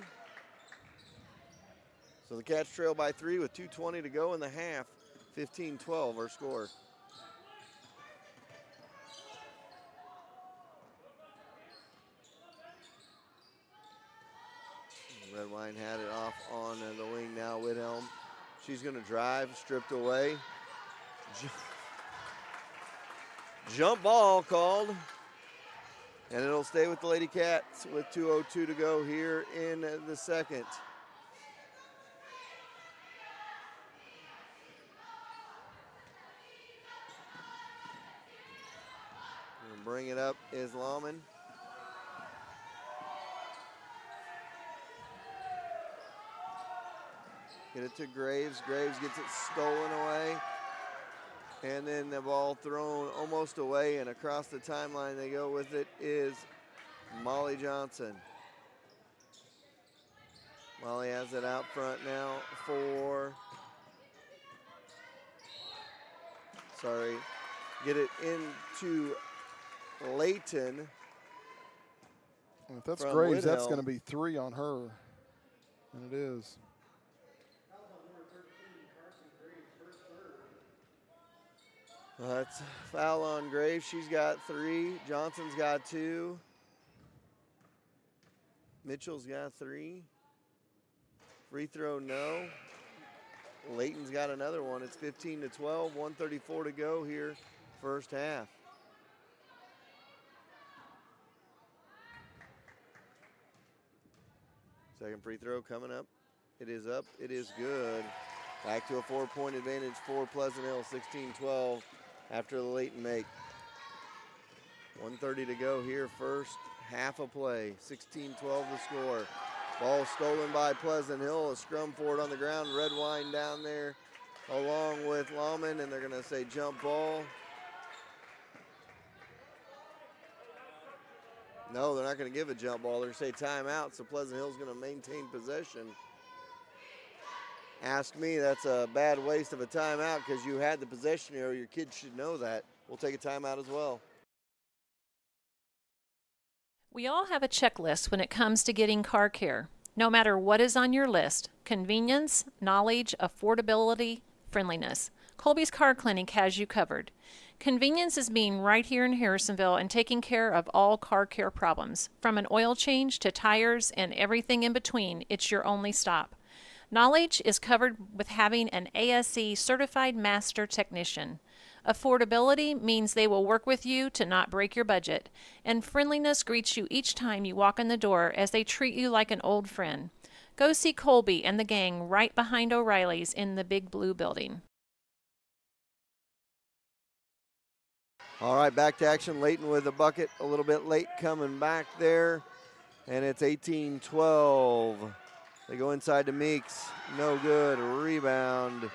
So the Cats trail by 3 with 2:20 to go in the half. 15-12 our score. Redwine had it off on the wing now. Whithelm. She's going to drive, stripped away. Jump ball called. And it'll stay with the Lady Cats with 2:02 to go here in the second. Bring it up is Lawman. Get it to Graves. Graves gets it stolen away. And then the ball thrown almost away, and across the timeline they go with it is Molly Johnson. Molly has it out front now for, get it into Layton. If that's Graves, that's going to be 3 on her. And it is. That's foul on Graves. She's got 3. Johnson's got 2. Mitchell's got 3. Free throw, no. Layton's got another one. It's 15-12, 1:34 to go here, first half. Second free throw coming up. It is up. It is good. Back to a 4-point advantage for Pleasant Hill, 16-12 after the Layton make. 1:30 to go here, first half of play. 16-12 the score. Ball stolen by Pleasant Hill. A scrum forward on the ground. Redwine down there along with Lawman, and they're going to say jump ball. No, they're not going to give a jump ball. They're going to say timeout, so Pleasant Hill's going to maintain possession. Ask me, that's a bad waste of a timeout because you had the possession arrow. Your kids should know that. We'll take a timeout as well. We all have a checklist when it comes to getting car care. No matter what is on your list, convenience, knowledge, affordability, friendliness, Colby's Car Clinic has you covered. Convenience is being right here in Harrisonville and taking care of all car care problems. From an oil change to tires and everything in between, it's your only stop. Knowledge is covered with having an ASE certified master technician. Affordability means they will work with you to not break your budget. And friendliness greets you each time you walk in the door as they treat you like an old friend. Go see Colby and the gang right behind O'Reilly's in the big blue building. All right, back to action. Layton with a bucket. A little bit late coming back there. And it's 18-12. They go inside to Meeks. No good. Rebound.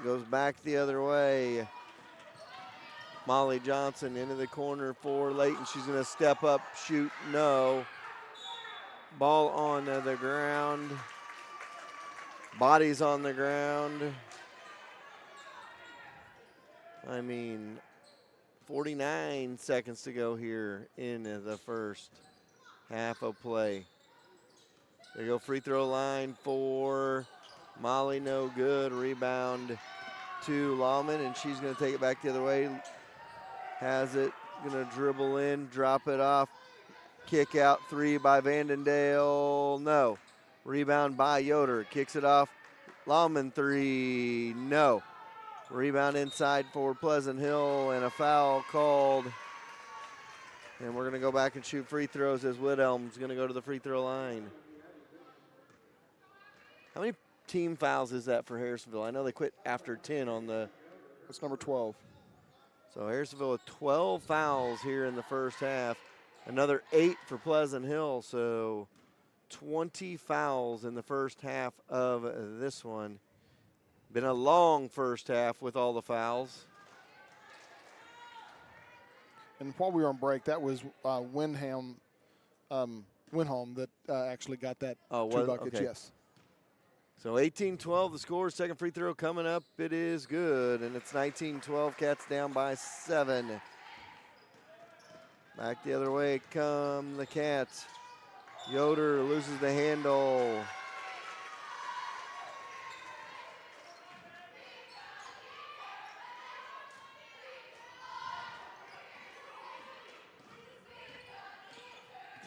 Goes back the other way. Molly Johnson into the corner for Layton. She's going to step up, shoot, no. Ball on the ground. Bodies on the ground. 49 seconds to go here in the first half of play. They go free throw line for Molly, no good. Rebound to Lawman, and she's going to take it back the other way. Has it, going to dribble in, drop it off. Kick out three by Vandendale, no. Rebound by Yoder, kicks it off. Lawman three, no. Rebound inside for Pleasant Hill, and a foul called. And we're going to go back and shoot free throws as Whithelm's going to go to the free throw line. How many team fouls is that for Harrisonville? I know they quit after 10 on the. That's number 12. So Harrisonville with 12 fouls here in the first half. Another 8 for Pleasant Hill, so 20 fouls in the first half of this one. Been a long first half with all the fouls. And while we were on break, that was Windholm that actually got that two buckets, okay. Yes. So 18-12 the score. Second free throw coming up. It is good, and it's 19-12. Cats down by 7. Back the other way come the Cats. Yoder loses the handle.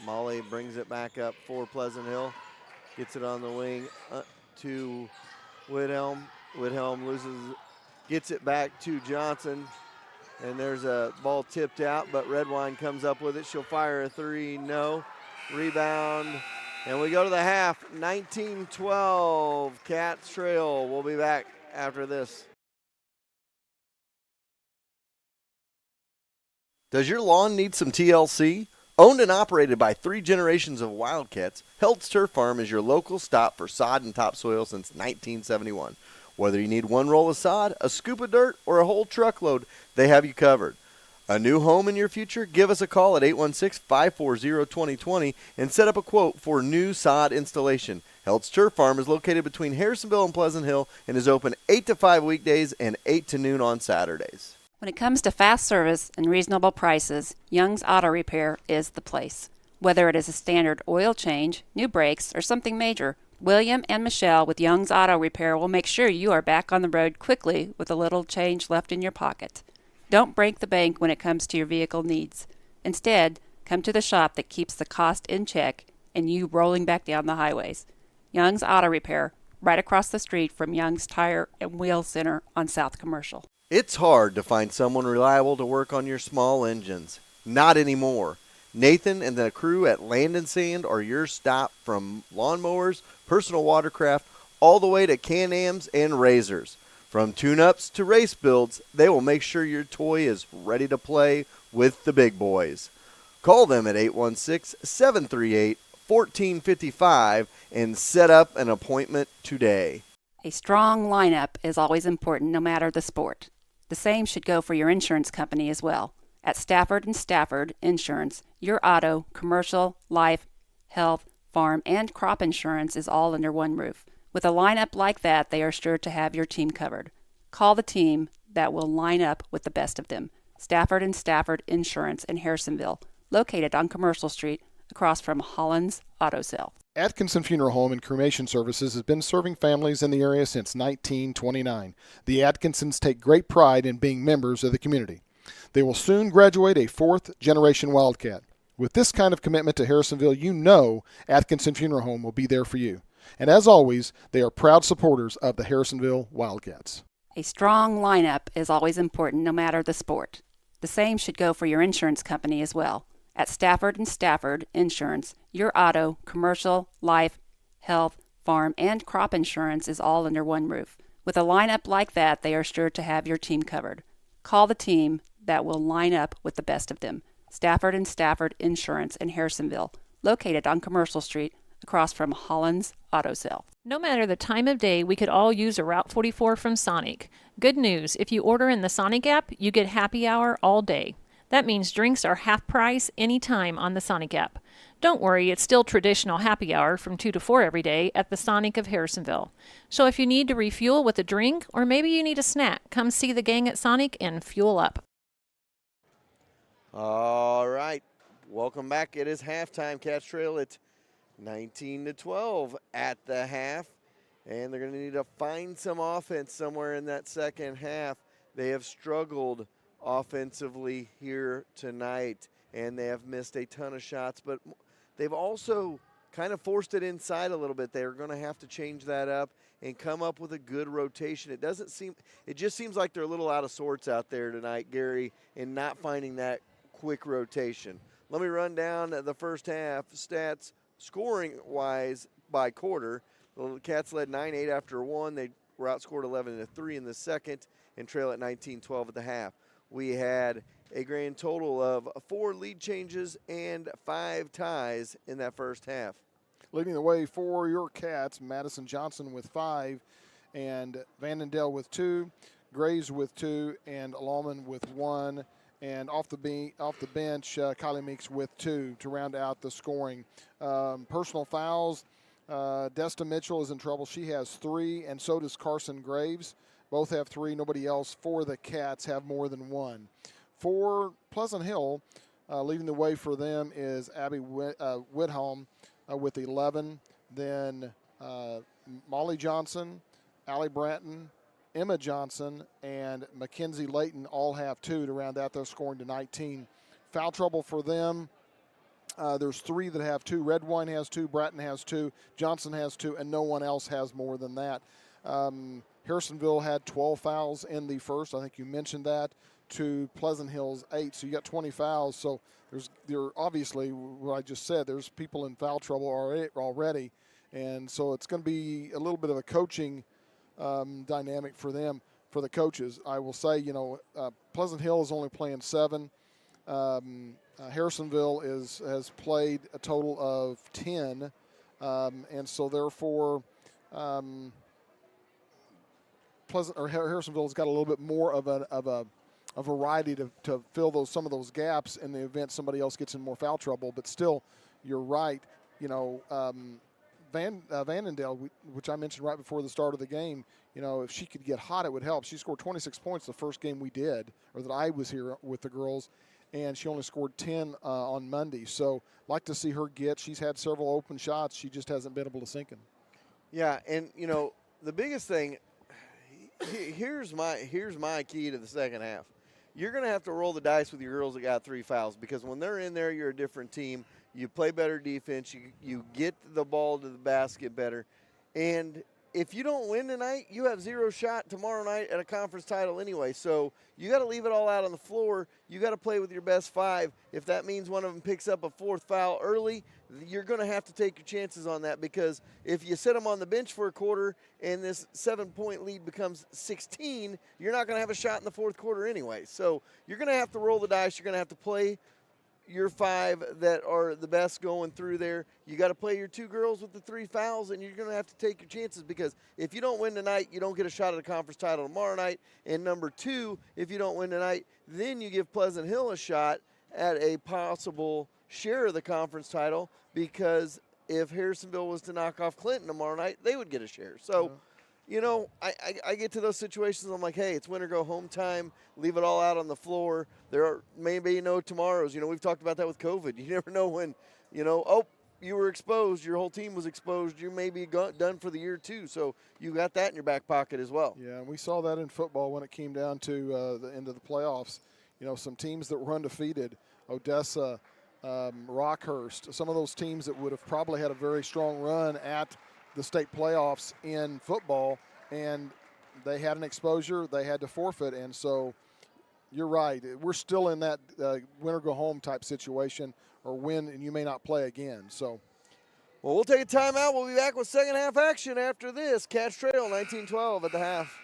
Molly brings it back up for Pleasant Hill. Gets it on the wing to Whithelm. Whithelm gets it back to Johnson. And there's a ball tipped out, but Redwine comes up with it. She'll fire a three, no. Rebound, and we go to the half, 19-12. Cats trail. We'll be back after this. Does your lawn need some TLC? Owned and operated by 3 generations of Wildcats, Held's Turf Farm is your local stop for sod and topsoil since 1971. Whether you need one roll of sod, a scoop of dirt, or a whole truckload, they have you covered. A new home in your future? Give us a call at 816-540-2020 and set up a quote for new sod installation. Held's Turf Farm is located between Harrisonville and Pleasant Hill and is open 8 to 5 weekdays and 8 to noon on Saturdays. When it comes to fast service and reasonable prices, Young's Auto Repair is the place. Whether it is a standard oil change, new brakes, or something major, William and Michelle with Young's Auto Repair will make sure you are back on the road quickly with a little change left in your pocket. Don't break the bank when it comes to your vehicle needs. Instead, come to the shop that keeps the cost in check and you rolling back down the highways. Young's Auto Repair, right across the street from Young's Tire and Wheel Center on South Commercial. It's hard to find someone reliable to work on your small engines. Not anymore. Nathan and the crew at Land & Sand are your stop from lawnmowers, personal watercraft, all the way to Can-Ams and razors. From tune-ups to race builds, they will make sure your toy is ready to play with the big boys. Call them at 816-738-1455 and set up an appointment today. A strong lineup is always important no matter the sport. The same should go for your insurance company as well. At Stafford and Stafford Insurance, your auto, commercial, life, health, farm, and crop insurance is all under one roof. With a lineup like that, they are sure to have your team covered. Call the team that will line up with the best of them. Stafford and Stafford Insurance in Harrisonville, located on Commercial Street, across from Holland's Auto Sale. Atkinson Funeral Home and Cremation Services has been serving families in the area since 1929. The Atkinsons take great pride in being members of the community. They will soon graduate a fourth-generation Wildcat. With this kind of commitment to Harrisonville, you know Atkinson Funeral Home will be there for you. And as always, they are proud supporters of the Harrisonville Wildcats. A strong lineup is always important no matter the sport. The same should go for your insurance company as well. At Stafford and Stafford Insurance, your auto, commercial, life, health, farm, and crop insurance is all under one roof. With a lineup like that, they are sure to have your team covered. Call the team that will line up with the best of them. Stafford and Stafford Insurance in Harrisonville, located on Commercial Street, across from Holland's Auto Sale. No matter the time of day, we could all use a Route 44 from Sonic. Good news, if you order in the Sonic app, you get happy hour all day. That means drinks are half price anytime on the Sonic app. Don't worry, it's still traditional happy hour from 2 to 4 every day at the Sonic of Harrisonville. So if you need to refuel with a drink, or maybe you need a snack, come see the gang at Sonic and fuel up. All right, welcome back. It is halftime. Cats trail at 19-12 at the half, and they're going to need to find some offense somewhere in that second half. They have struggled offensively here tonight, and they have missed a ton of shots, but they've also kind of forced it inside a little bit. They're going to have to change that up and come up with a good rotation. It just seems like they're a little out of sorts out there tonight, Gary, in not finding that quick rotation. Let me run down the first half stats scoring-wise by quarter. The Cats led 9-8 after one. They were outscored 11-3 in the second and trail at 19-12 at the half. We had a grand total of 4 lead changes and 5 ties in that first half. Leading the way for your Cats, Madison Johnson with 5, and Vannendale with 2, Graves with 2, and Lawman with 1. And off the bench, Kylie Meeks with 2 to round out the scoring. Personal fouls, Desta Mitchell is in trouble. She has 3, and so does Carson Graves. Both have 3. Nobody else for the Cats have more than 1. For Pleasant Hill, leading the way for them is Abby Whitholm with 11. Then Molly Johnson, Allie Bratton, Emma Johnson, and Mackenzie Layton all have 2 to round out their scoring to 19. Foul trouble for them. There's 3 that have 2. Redwine has 2, Bratton has 2, Johnson has 2, and no one else has more than that. Harrisonville had 12 fouls in the first. I think you mentioned that. To Pleasant Hill's 8. So you got 20 fouls. So there obviously, what I just said, there's people in foul trouble already. And so it's going to be a little bit of a coaching dynamic for them, for the coaches. I will say, Pleasant Hill is only playing 7. Harrisonville has played a total of 10. And so therefore, Harrisonville has got a little bit more of a variety to fill some of those gaps in the event somebody else gets in more foul trouble. But still, you're right. Vannendale, which I mentioned right before the start of the game, if she could get hot, it would help. She scored 26 points the first game we did, or that I was here with the girls, and she only scored 10 on Monday. So like to see her get. She's had several open shots. She just hasn't been able to sink them. Yeah, and, the biggest thing, here's my key to the second half. You're going to have to roll the dice with your girls that got 3 fouls, because when they're in there, you're a different team. You play better defense. You get the ball to the basket better. And if you don't win tonight, you have 0 shot tomorrow night at a conference title anyway. So you got to leave it all out on the floor. You got to play with your best 5. If that means one of them picks up a 4th foul early, you're going to have to take your chances on that, because if you sit them on the bench for a quarter and this 7-point lead becomes 16, you're not going to have a shot in the 4th quarter anyway. So you're going to have to roll the dice. You're going to have to play your 5 that are the best going through there. You got to play your 2 girls with the 3 fouls, and you're going to have to take your chances, because if you don't win tonight, you don't get a shot at a conference title tomorrow night. And number 2, if you don't win tonight, then you give Pleasant Hill a shot at a possible share of the conference title, because if Harrisonville was to knock off Clinton tomorrow night, they would get a share. So, you know, I get to those situations, I'm like, hey, it's win or go home time. Leave it all out on the floor. There are maybe no tomorrows. You know, we've talked about that with COVID. You never know when, you know, oh, you were exposed, your whole team was exposed, you may be done for the year too. So you got that in your back pocket as well. Yeah, and we saw that in football when it came down to the end of the playoffs. You know, some teams that were undefeated, Odessa, Rockhurst, some of those teams that would have probably had a very strong run at the state playoffs in football, and they had an exposure, they had to forfeit. And so you're right, we're still in that win or go home type situation, or win and you may not play again. So, well, we'll take a timeout. We'll be back with second half action after this. Cats trail 19-12 at the half.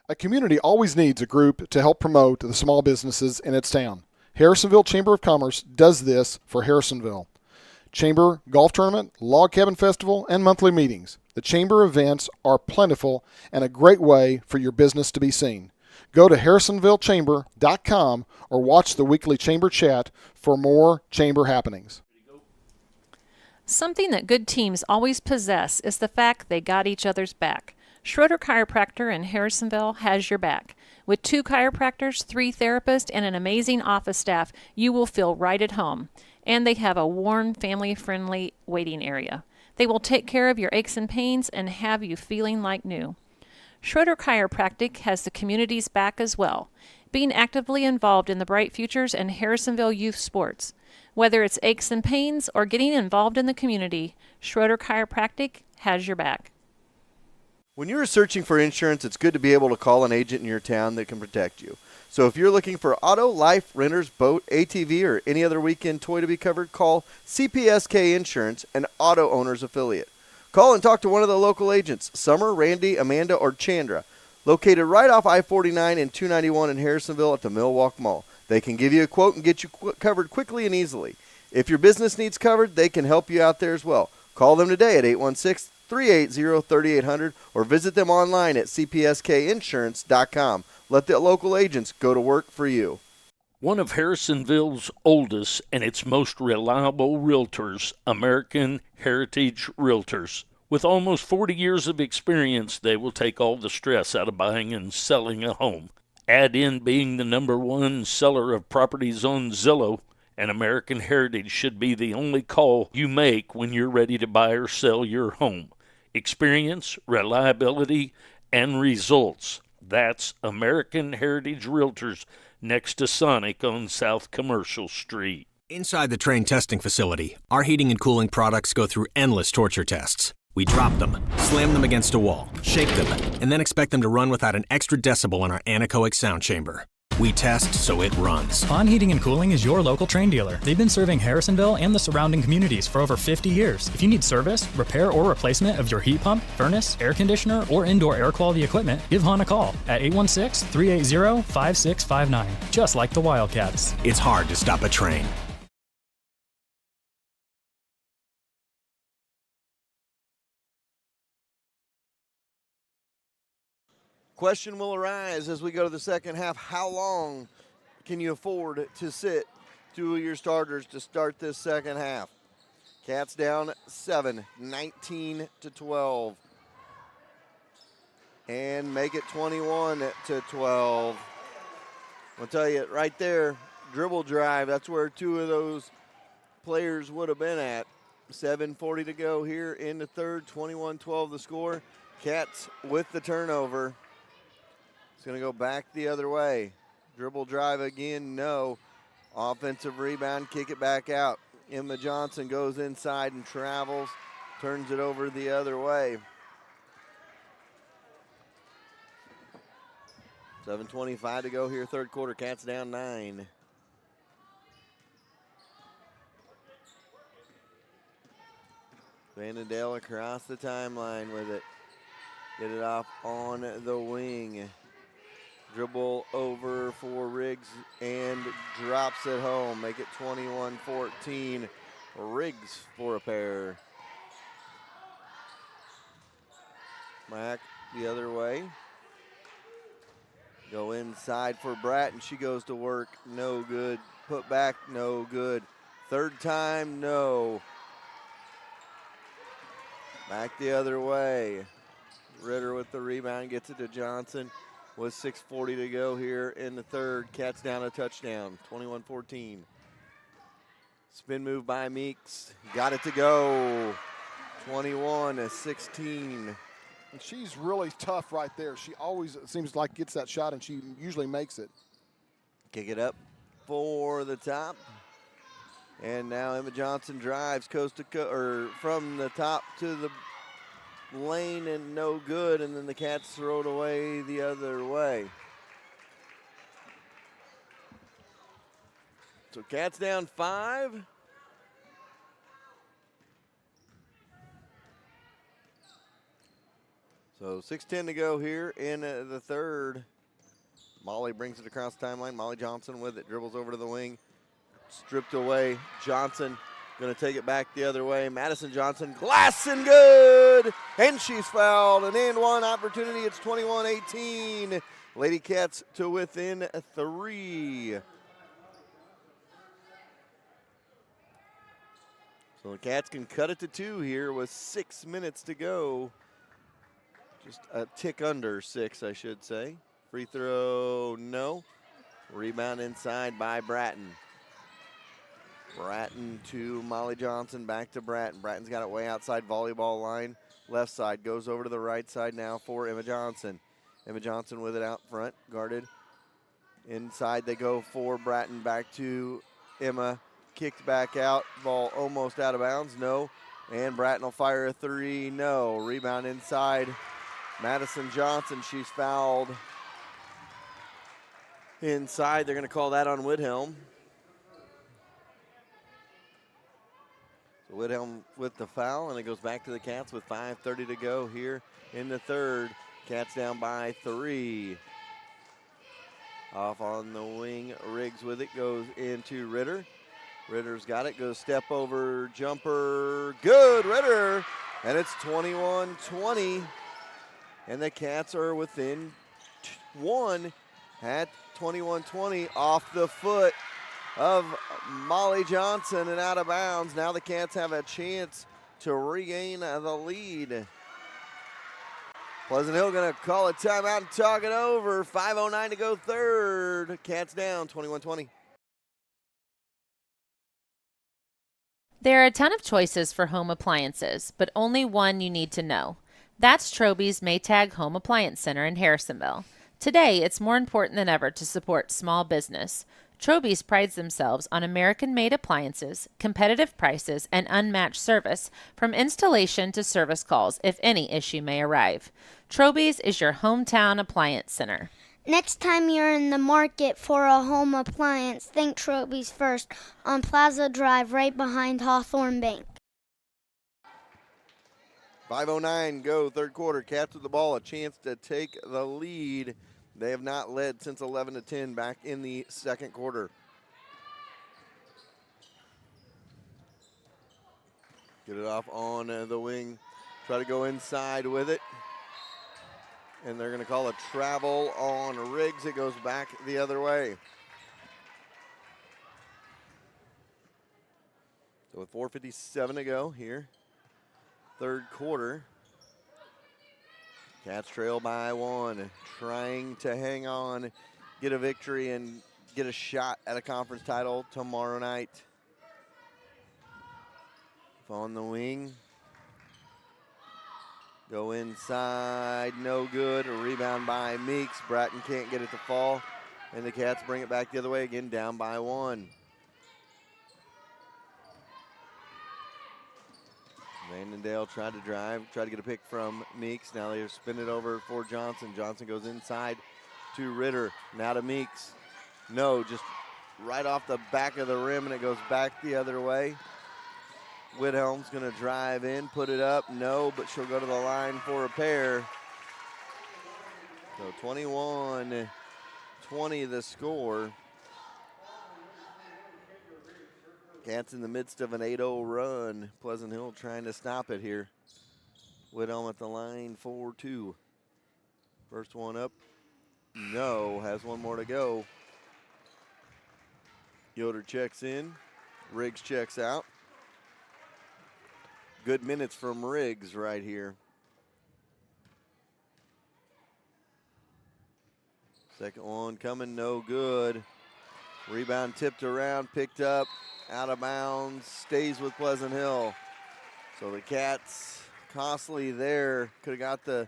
A community always needs a group to help promote the small businesses in its town. Harrisonville Chamber of Commerce does this for Harrisonville. Chamber Golf Tournament, Log Cabin Festival, and monthly meetings. The Chamber events are plentiful and a great way for your business to be seen. Go to harrisonvillechamber.com or watch the weekly Chamber chat for more Chamber happenings. Something that good teams always possess is the fact they got each other's back. Schroeder Chiropractor in Harrisonville has your back. With 2 chiropractors, 3 therapists, and an amazing office staff, you will feel right at home. And they have a warm, family-friendly waiting area. They will take care of your aches and pains and have you feeling like new. Schroeder Chiropractic has the community's back as well, being actively involved in the Bright Futures and Harrisonville youth sports. Whether it's aches and pains or getting involved in the community, Schroeder Chiropractic has your back. When you're searching for insurance, it's good to be able to call an agent in your town that can protect you. So if you're looking for auto, life, renters, boat, ATV, or any other weekend toy to be covered, call CPSK Insurance, an auto owner's affiliate. Call and talk to one of the local agents, Summer, Randy, Amanda, or Chandra, located right off I-49 and 291 in Harrisonville at the Millwalk Mall. They can give you a quote and get you covered quickly and easily. If your business needs covered, they can help you out there as well. Call them today at 816-380-3800 or visit them online at cpskinsurance.com. Let the local agents go to work for you. One of Harrisonville's oldest and its most reliable realtors, American Heritage Realtors. With almost 40 years of experience, they will take all the stress out of buying and selling a home. Add in being the #1 seller of properties on Zillow, and American Heritage should be the only call you make when you're ready to buy or sell your home. Experience, reliability, and results. That's American Heritage Realtors next to Sonic on South Commercial Street. Inside the train testing facility, our heating and cooling products go through endless torture tests. We drop them, slam them against a wall, shake them, and then expect them to run without an extra decibel in our anechoic sound chamber. We test so it runs. On Heating and Cooling is your local train dealer. They've been serving Harrisonville and the surrounding communities for over 50 years. If you need service, repair, or replacement of your heat pump, furnace, air conditioner, or indoor air quality equipment, give Hahn a call at 816-380-5659, just like the Wildcats. It's hard to stop a train. Question will arise as we go to the second half. How long can you afford to sit 2 of your starters to start this second half? Cats down 7, 19-12. And make it 21-12. I'll tell you, right there, dribble drive, that's where 2 of those players would have been at. 7:40 to go here in the third, 21-12 the score. Cats with the turnover. It's going to go back the other way. Dribble drive again, no. Offensive rebound, kick it back out. Emma Johnson goes inside and travels, turns it over the other way. 7:25 to go here, third quarter. Cats down 9. Vandendale across the timeline with it. Get it off on the wing. Dribble over for Riggs and drops it home. Make it 21-14. Riggs for a pair. Mack the other way. Go inside for Bratton. She goes to work. No good. Put back. No good. Third time. No. Back the other way. Ritter with the rebound. Gets it to Johnson. With 6:40 to go here in the third. Cats down a touchdown. 21-14. Spin move by Meeks. Got it to go. 21-16. And she's really tough right there. She always, it seems like, gets that shot, and she usually makes it. Kick it up for the top. And now Emma Johnson drives coast to coast, or from the top to the lane, and no good. And then the Cats throw it away the other way. So Cats down 5. So 6:10 to go here in the third. Molly brings it across the timeline. Molly Johnson with it. Dribbles over to the wing. Stripped away. Johnson going to take it back the other way. Madison Johnson, glass and good. And she's fouled. An and one opportunity. It's 21-18. Lady Cats to within 3. So the Cats can cut it to 2 here with 6 minutes to go. Just a tick under 6, I should say. Free throw, no. Rebound inside by Bratton. Bratton to Molly Johnson, back to Bratton. Bratton's got it way outside volleyball line. Left side, goes over to the right side now for Emma Johnson. Emma Johnson with it out front, guarded. Inside they go for Bratton, back to Emma. Kicked back out, ball almost out of bounds, no. And Bratton will fire a 3, no. Rebound inside. Madison Johnson, she's fouled inside. They're going to call that on Whithelm. So Whithelm with the foul, and it goes back to the Cats with 5:30 to go here in the third. Cats down by 3. Off on the wing, Riggs with it, goes into Ritter. Ritter's got it, goes step over, jumper, good, Ritter, and it's 21-20. And the Cats are within 1 at 21-20 off the foot of Molly Johnson and out of bounds. Now the Cats have a chance to regain the lead. Pleasant Hill going to call a timeout and talk it over. 5:09 to go third. Cats down 21-20. There are a ton of choices for home appliances, but only one you need to know. That's Troby's Maytag Home Appliance Center in Harrisonville. Today, it's more important than ever to support small business. Troby's prides themselves on American-made appliances, competitive prices, and unmatched service from installation to service calls if any issue may arrive. Troby's is your hometown appliance center. Next time you're in the market for a home appliance, think Troby's first on Plaza Drive right behind Hawthorne Bank. 5:09 go, third quarter. Cats with the ball, a chance to take the lead. They have not led since 11-10 back in the second quarter. Get it off on the wing. Try to go inside with it. And they're going to call a travel on Riggs. It goes back the other way. So with 4:57 to go here, third quarter. Cats trail by 1, trying to hang on, get a victory, and get a shot at a conference title tomorrow night. On the wing. Go inside, no good. A rebound by Meeks. Bratton can't get it to fall. And the Cats bring it back the other way again, down by 1. Vandendale tried to drive, tried to get a pick from Meeks. Now they spin it over for Johnson. Johnson goes inside to Ritter. Now to Meeks. No, just right off the back of the rim, and it goes back the other way. Whithelm's going to drive in, put it up. No, but she'll go to the line for a pair. So 21 20 the score. Cats in the midst of an 8-0 run. Pleasant Hill trying to stop it here. Whithelm at the line 4-2. First one up. No, has one more to go. Yoder checks in. Riggs checks out. Good minutes from Riggs right here. Second one coming, no good. Rebound tipped around, picked up, out of bounds, stays with Pleasant Hill. So the Cats, costly there, could have got the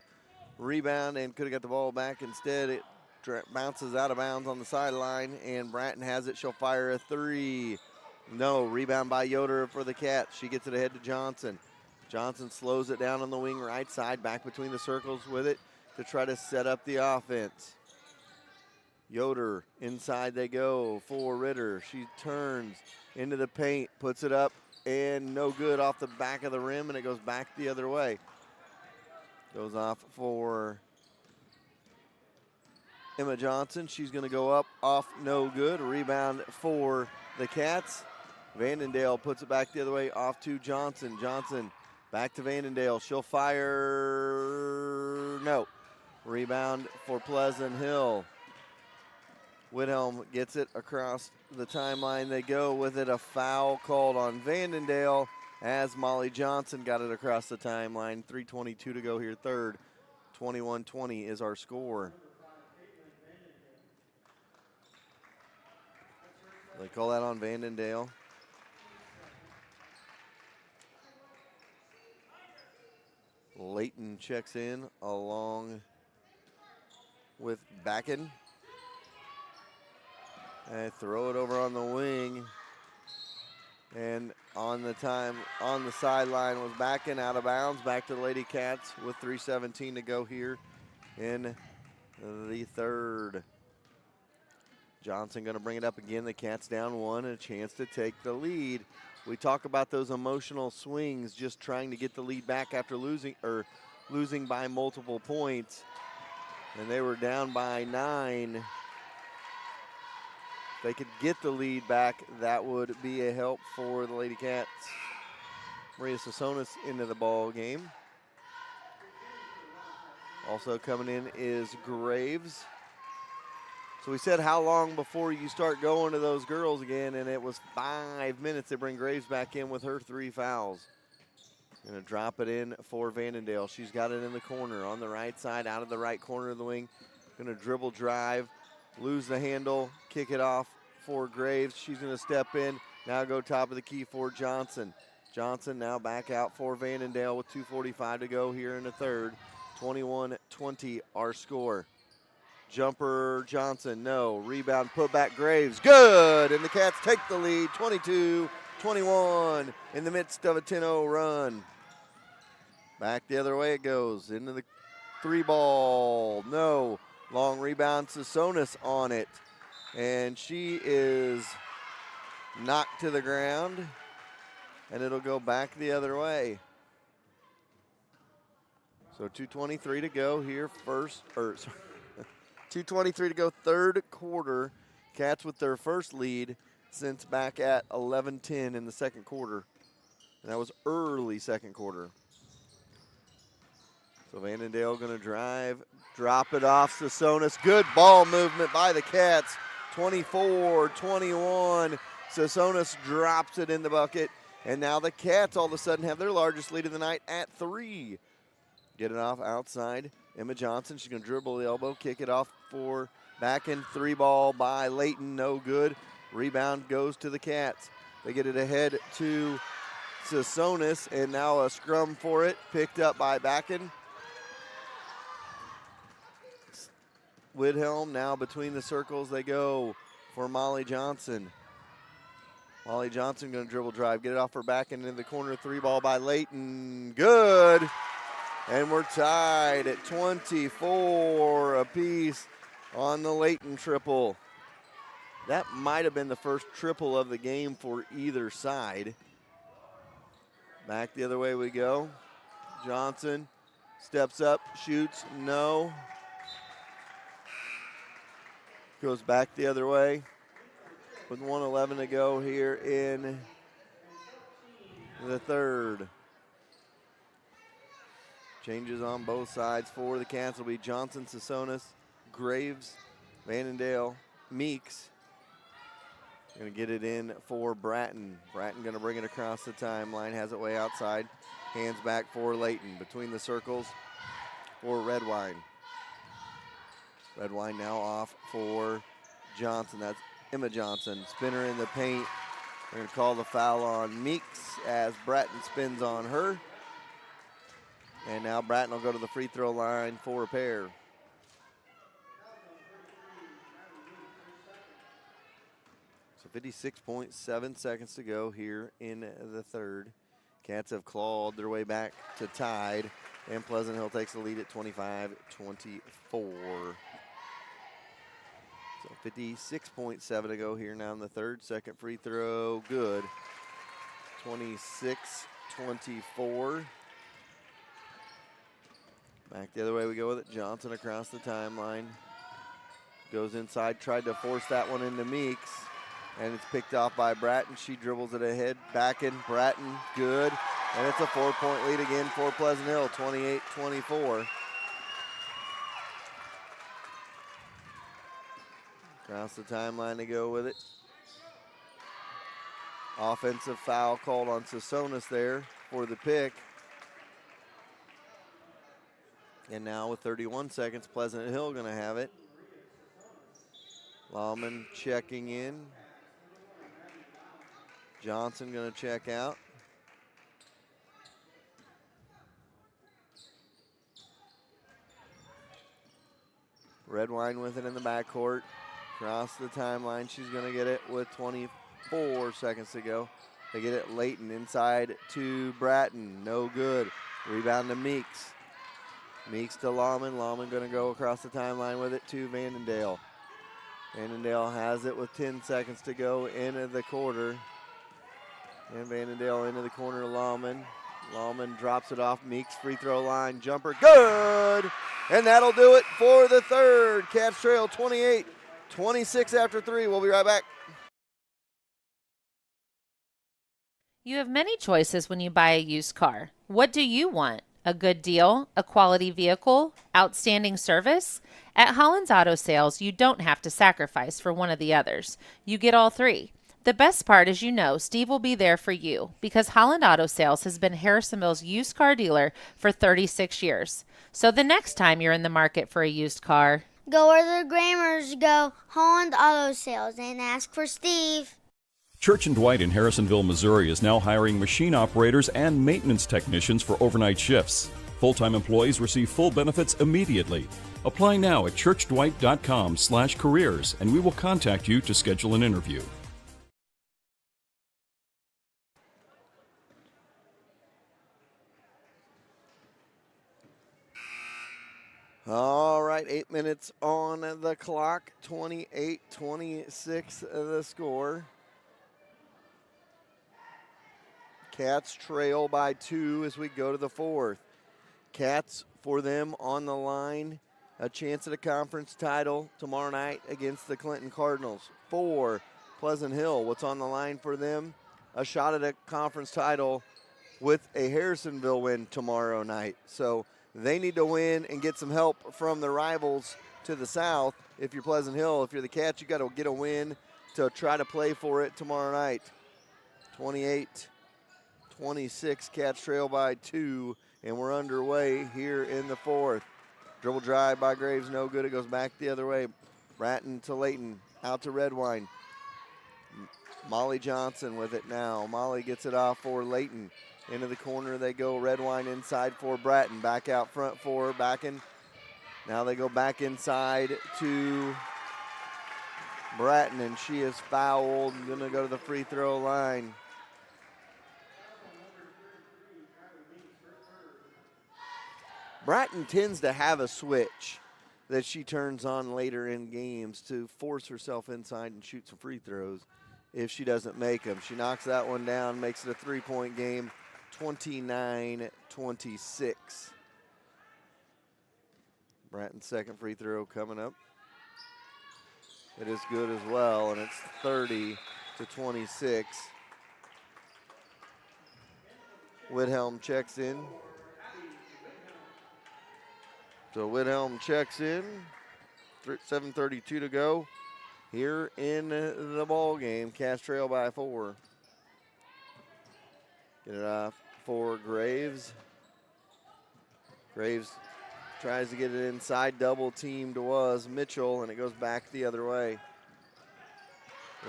rebound and could have got the ball back. Instead, it bounces out of bounds on the sideline, and Bratton has it. She'll fire a three. No, rebound by Yoder for the Cats. She gets it ahead to Johnson. Johnson slows it down on the wing right side, back between the circles with it to try to set up the offense. Yoder, inside they go for Ritter. She turns into the paint, puts it up, and no good off the back of the rim, and it goes back the other way. Goes off for Emma Johnson. She's going to go up, off, no good. Rebound for the Cats. Vandendale puts it back the other way, off to Johnson. Johnson back to Vandendale. She'll fire, no. Rebound for Pleasant Hill. Whithelm gets it across the timeline. They go with it. A foul called on Vandendale as Molly Johnson got it across the timeline. 3:22 to go here, third. 21-20 is our score. They call that on Vandendale. Layton checks in along with Backen. And throw it over on the wing. And on the sideline was Backen, out of bounds. Back to the Lady Cats with 3:17 to go here in the third. Johnson going to bring it up again. The Cats down one and a chance to take the lead. We talk about those emotional swings, just trying to get the lead back after losing by multiple points. And they were down by 9. If they could get the lead back, that would be a help for the Lady Cats. Maria Sasonis into the ball game. Also coming in is Graves. So we said how long before you start going to those girls again, and it was 5 minutes. They bring Graves back in with her 3 fouls. Gonna drop it in for Vandendale. She's got it in the corner on the right side, out of the right corner of the wing. Gonna dribble drive, lose the handle, kick it off for Graves. She's gonna step in, now go top of the key for Johnson. Johnson now back out for Vandendale with 2:45 to go here in the third. 21-20 our score. Jumper Johnson, no. Rebound, put back Graves, good! And the Cats take the lead, 22-21 in the midst of a 10-0 run. Back the other way it goes, into the 3-ball, no. Long rebound, Sasonis on it. And she is knocked to the ground, and it'll go back the other way. So 2:23 to go here first, 2:23 to go third quarter. Cats with their first lead since back at 11-10 in the second quarter. And that was early second quarter. So Vandendale gonna drive, drop it off Sasonis. Good ball movement by the Cats. 24-21. Sasonis drops it in the bucket. And now the Cats all of a sudden have their largest lead of the night at 3. Get it off outside. Emma Johnson, she's going to dribble the elbow, kick it off for Backen. 3-ball by Layton, no good. Rebound goes to the Cats. They get it ahead to Sasonis, and now a scrum for it, picked up by Backen. Whithelm now between the circles they go for Molly Johnson. Molly Johnson going to dribble drive, get it off for Backen into the corner. 3-ball by Layton, good. And we're tied at 24 apiece on the Layton triple. That might have been the first triple of the game for either side. Back the other way we go. Johnson steps up, shoots, no. Goes back the other way with 1:11 to go here in the third. Changes on both sides for the Cats will be Johnson, Sasonis, Graves, Vannondale, Meeks. Going to get it in for Bratton. Bratton going to bring it across the timeline, has it way outside. Hands back for Layton. Between the circles for Redwine. Redwine now off for Johnson. That's Emma Johnson. Spinner in the paint. They're going to call the foul on Meeks as Bratton spins on her. And now Bratton will go to the free throw line for a pair. So 56.7 seconds to go here in the third. Cats have clawed their way back to tied, and Pleasant Hill takes the lead at 25-24. So 56.7 to go here now in the third. Second free throw, good. 26-24. Back the other way we go with it. Johnson across the timeline. Goes inside, tried to force that one into Meeks. And it's picked off by Bratton. She dribbles it ahead. Back in, Bratton, good. And it's a 4-point lead again for Pleasant Hill, 28-24. Across the timeline to go with it. Offensive foul called on Sasonis there for the pick. And now with 31 seconds, Pleasant Hill going to have it. Lawman checking in. Johnson going to check out. Redwine with it in the backcourt. Across the timeline, she's going to get it with 24 seconds to go. They get it Layton inside to Bratton. No good. Rebound to Meeks. Meeks to Lawman. Lawman going to go across the timeline with it to Vannondale. Vannondale has it with 10 seconds to go into the quarter. And Vannondale into the corner to Lawman. Lawman drops it off Meeks free throw line. Jumper, good! And that'll do it for the third. Cats trail 28-26 after 3. We'll be right back. You have many choices when you buy a used car. What do you want? A good deal? A quality vehicle? Outstanding service? At Holland's Auto Sales, you don't have to sacrifice for one of the others. You get all three. The best part is Steve will be there for you because Holland Auto Sales has been Harrisonville's used car dealer for 36 years. So the next time you're in the market for a used car, go where the Grammars go, Holland Auto Sales, and ask for Steve. Church & Dwight in Harrisonville, Missouri is now hiring machine operators and maintenance technicians for overnight shifts. Full-time employees receive full benefits immediately. Apply now at churchdwight.com/careers and we will contact you to schedule an interview. All right, 8 minutes on the clock, 28-26 the score. Cats trail by 2 as we go to the fourth. Cats, for them on the line, a chance at a conference title tomorrow night against the Clinton Cardinals. For Pleasant Hill, what's on the line for them? A shot at a conference title with a Harrisonville win tomorrow night. So they need to win and get some help from the rivals to the south. If you're Pleasant Hill, if you're the Cats, you got to get a win to try to play for it tomorrow night. 28-26, Cats trail by 2, and we're underway here in the fourth. Dribble drive by Graves, no good. It goes back the other way. Bratton to Layton, out to Redwine. Molly Johnson with it now. Molly gets it off for Layton. Into the corner they go. Redwine inside for Bratton. Back out front for Backen. Now they go back inside to Bratton, and she is fouled. Going to go to the free throw line. Bratton tends to have a switch that she turns on later in games to force herself inside and shoot some free throws if she doesn't make them. She knocks that one down, makes it a 3-point game, 29-26. Bratton's second free throw coming up. It is good as well, and it's 30-26. Whithelm checks in. So Whithelm checks in. 7:32 to go here in the ball game. Cats trail by 4. Get it off for Graves. Graves tries to get it inside. Double teamed was Mitchell, and it goes back the other way.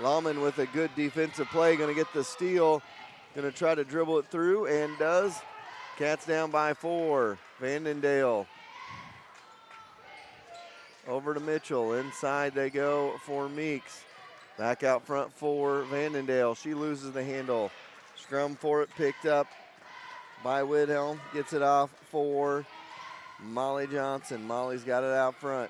Lahman with a good defensive play, going to get the steal. Going to try to dribble it through, and does. Cats down by 4. Vandendale. Over to Mitchell. Inside they go for Meeks. Back out front for Vandendale. She loses the handle. Scrum for it, picked up by Whithelm. Gets it off for Molly Johnson. Molly's got it out front.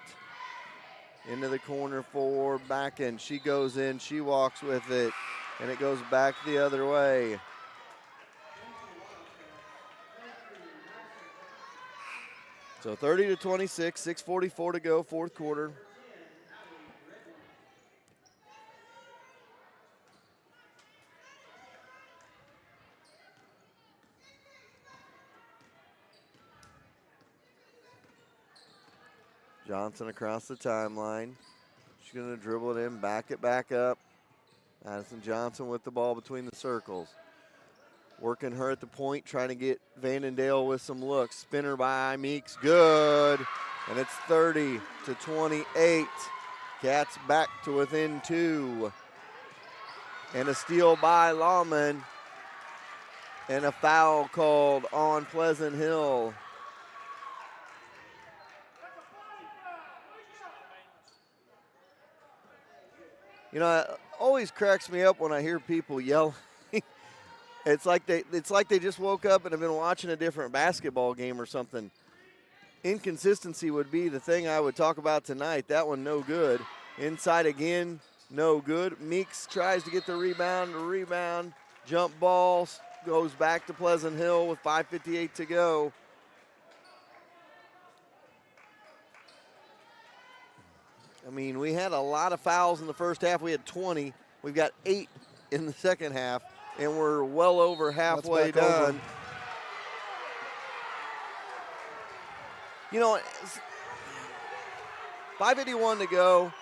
Into the corner for Backen. She goes in, she walks with it, and it goes back the other way. So 30-26, 6:44 to go, fourth quarter. Johnson across the timeline. She's going to dribble it in, back it back up. Madison Johnson with the ball between the circles. Working her at the point, trying to get Vandendale with some looks. Spinner by Meeks, good. And it's 30-28. Cats back to within 2. And a steal by Lahman. And a foul called on Pleasant Hill. You know, it always cracks me up when I hear people yell. It's like they just woke up and have been watching a different basketball game or something. Inconsistency would be the thing I would talk about tonight. That one no good. Inside again, no good. Meeks tries to get the rebound. Jump ball goes back to Pleasant Hill with 5:58 to go. I mean, we had a lot of fouls in the first half. We had 20. We've got 8 in the second half, and we're well over halfway done. Over. You know, 5:51 to go.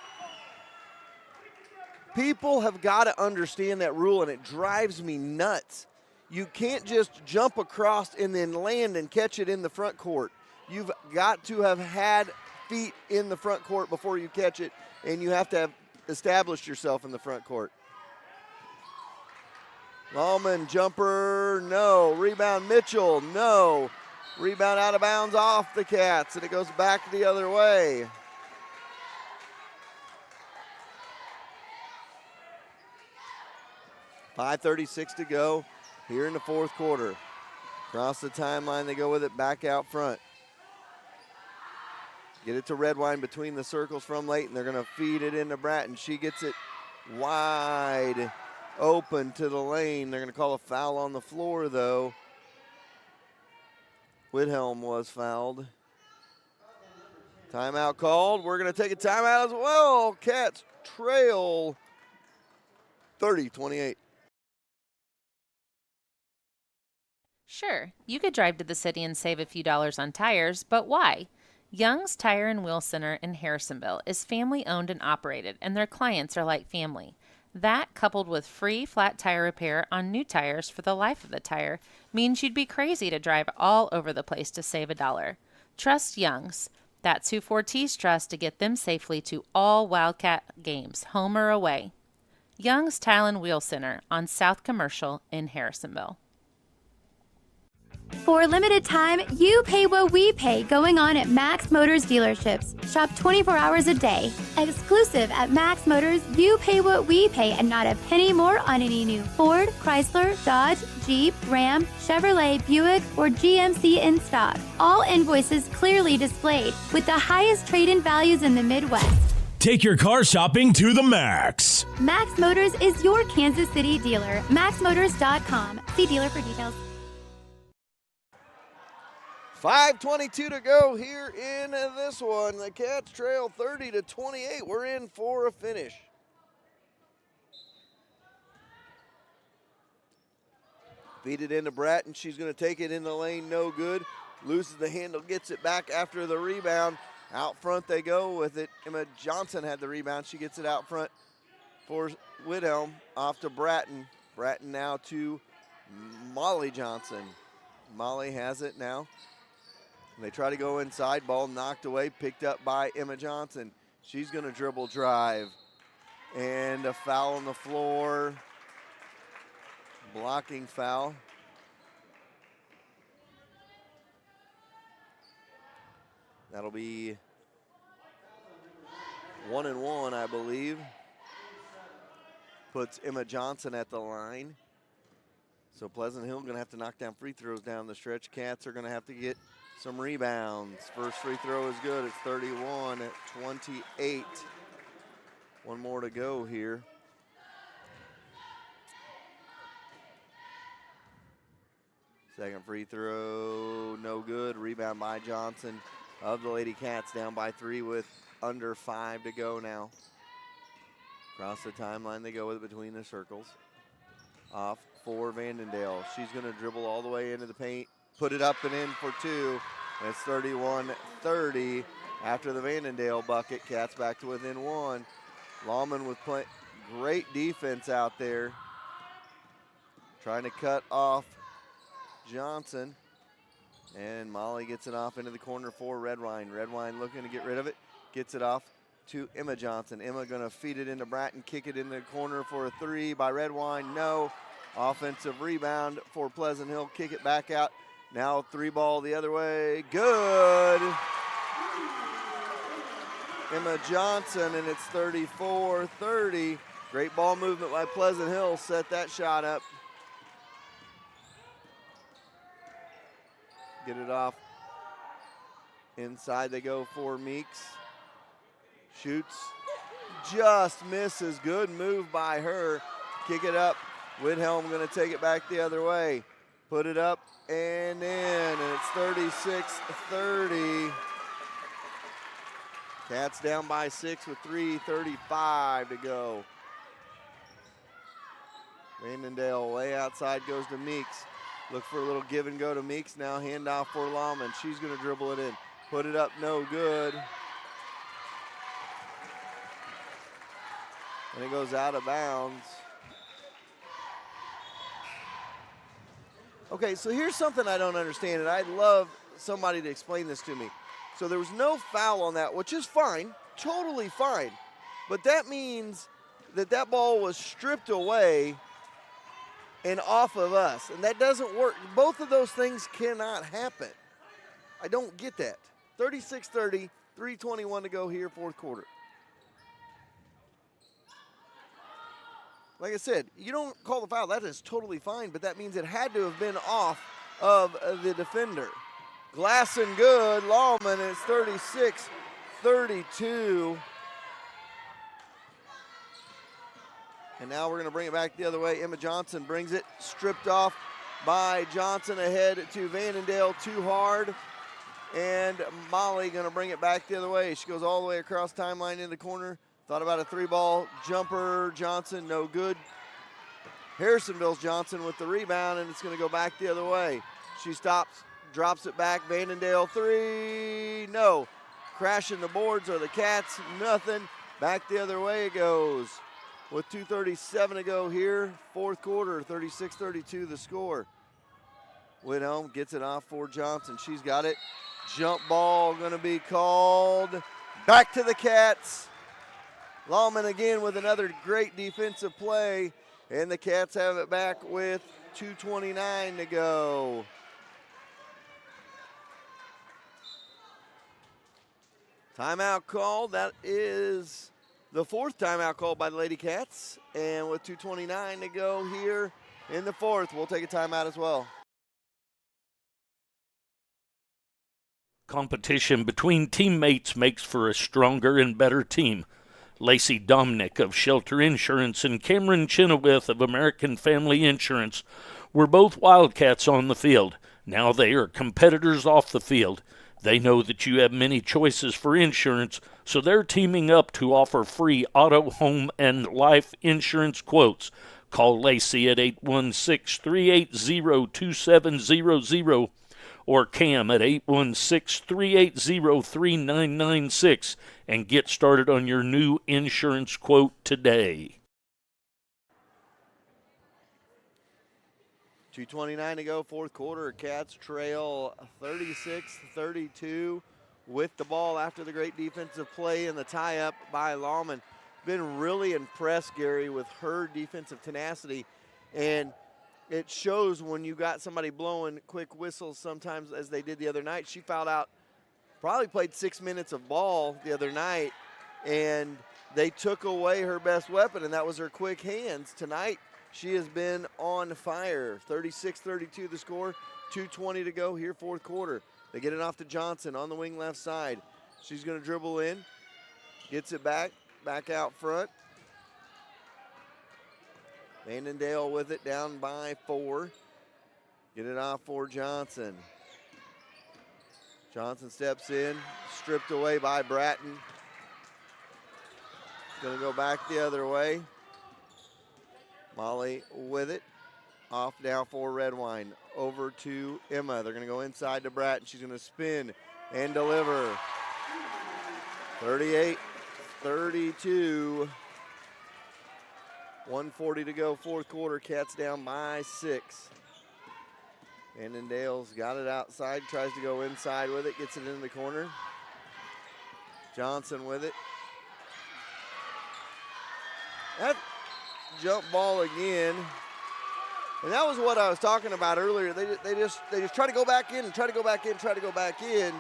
People have got to understand that rule, and it drives me nuts. You can't just jump across and then land and catch it in the front court. You've got to have had feet in the front court before you catch it, and you have to have established yourself in the front court. Lahman, jumper, no. Rebound, Mitchell, no. Rebound out of bounds off the Cats, and it goes back the other way. .536 to go here in the fourth quarter. Across the timeline, they go with it back out front. Get it to Redwine between the circles from Layton. They're going to feed it into Bratton. She gets it wide open to the lane. They're going to call a foul on the floor, though. Whithelm was fouled. Timeout called. We're going to take a timeout as well. Cats trail 30-28. Sure, you could drive to the city and save a few dollars on tires, but why? Young's Tire and Wheel Center in Harrisonville is family owned and operated, and their clients are like family. That, coupled with free flat tire repair on new tires for the life of the tire, means you'd be crazy to drive all over the place to save $1. Trust Young's. That's who Fortis trusts to get them safely to all Wildcat games, home or away. Young's Tire and Wheel Center on South Commercial in Harrisonville. For a limited time, you pay what we pay going on at Max Motors dealerships. Shop 24 hours a day. Exclusive at Max Motors, you pay what we pay and not a penny more on any new Ford, Chrysler, Dodge, Jeep, Ram, Chevrolet, Buick, or GMC in stock. All invoices clearly displayed with the highest trade-in values in the Midwest. Take your car shopping to the max. Max Motors is your Kansas City dealer. MaxMotors.com. See dealer for details. 5:22 to go here in this one. The Cats trail 30-28. We're in for a finish. Feed it into Bratton. She's going to take it in the lane. No good. Loses the handle. Gets it back after the rebound. Out front they go with it. Emma Johnson had the rebound. She gets it out front for Whithelm. Off to Bratton. Bratton now to Molly Johnson. Molly has it now. They try to go inside. Ball knocked away. Picked up by Emma Johnson. She's going to dribble drive. And a foul on the floor. Blocking foul. That'll be 1-1, I believe. Puts Emma Johnson at the line. So Pleasant Hill going to have to knock down free throws down the stretch. Cats are going to have to get some rebounds. First free throw is good. It's 31-28. One more to go here. Second free throw, no good. Rebound by Johnson of the Lady Cats, down by 3 with under 5 to go now. Across the timeline they go with it between the circles. Off for Vandendale. She's going to dribble all the way into the paint, put it up and in for 2. And it's 31-30 after the Vandendale bucket. Cats back to within 1. Lawman with great defense out there. Trying to cut off Johnson, and Molly gets it off into the corner for Redwine. Redwine looking to get rid of it, gets it off to Emma Johnson. Emma gonna feed it into Bratton, kick it in the corner for a 3 by Redwine, no. Offensive rebound for Pleasant Hill, kick it back out. Now 3 ball the other way, good. Emma Johnson, and it's 34-30. Great ball movement by Pleasant Hill, set that shot up. Get it off. Inside they go for Meeks. Shoots. Just misses. Good move by her. Kick it up. Whithelm going to take it back the other way. Put it up and in. And it's 36-30. Cats down by 6 with 3:35 to go. Vandendale way outside goes to Meeks. Look for a little give and go to Meeks now. Handoff for Lawman. She's going to dribble it in. Put it up, no good. And it goes out of bounds. Okay, so here's something I don't understand, and I'd love somebody to explain this to me. So there was no foul on that, which is fine, totally fine. But that means that that ball was stripped away and off of us, and that doesn't work. Both of those things cannot happen. I don't get that. 36-30, 3:21 to go here, fourth quarter. Like I said, you don't call the foul. That is totally fine, but that means it had to have been off of the defender. Glass and good. Lawman, it's 36-32. And now we're going to bring it back the other way. Emma Johnson brings it, stripped off by Johnson, ahead to Vandendale, too hard. And Molly going to bring it back the other way. She goes all the way across timeline in the corner. Thought about a 3-ball jumper. Johnson, no good. Harrisonville's Johnson with the rebound, and it's going to go back the other way. She stops, drops it back. Vandendale 3, no. Crashing the boards are the Cats, nothing. Back the other way it goes. With 2:37 to go here, fourth quarter, 36-32 the score. Whithelm gets it off for Johnson. She's got it. Jump ball going to be called. Back to the Cats. Lawman again with another great defensive play, and the Cats have it back with 2:29 to go. Timeout called. That is the fourth timeout called by the Lady Cats, and with 2:29 to go here in the fourth, we'll take a timeout as well. Competition between teammates makes for a stronger and better team. Lacey Dominick of Shelter Insurance and Cameron Chenoweth of American Family Insurance were both Wildcats on the field. Now they are competitors off the field. They know that you have many choices for insurance, so they're teaming up to offer free auto, home, and life insurance quotes. Call Lacey at 816-380-2700 or Cam at 816-380-3996 and get started on your new insurance quote today. 2:29 to go, fourth quarter. Cats trail 36-32 with the ball after the great defensive play and the tie-up by Lawman. Been really impressed, Gary, with her defensive tenacity, and it shows when you got somebody blowing quick whistles sometimes, as they did the other night. She fouled out, probably played 6 minutes of ball the other night, and they took away her best weapon, and that was her quick hands. Tonight, she has been on fire. 36-32 the score, 2:20 to go here, fourth quarter. They get it off to Johnson on the wing left side. She's going to dribble in, gets it back out front. Vandendale with it, down by 4. Get it off for Johnson. Johnson steps in, stripped away by Bratton. Going to go back the other way. Molly with it. Off now for Redwine. Over to Emma. They're going to go inside to Bratton. She's going to spin and deliver. 38-32. 1:40 to go, fourth quarter. Cats down by 6. Vandendale's got it outside, tries to go inside with it, gets it in the corner. Johnson with it. That jump ball again. And that was what I was talking about earlier. They just try to go back in and try to go back in, try to go back in.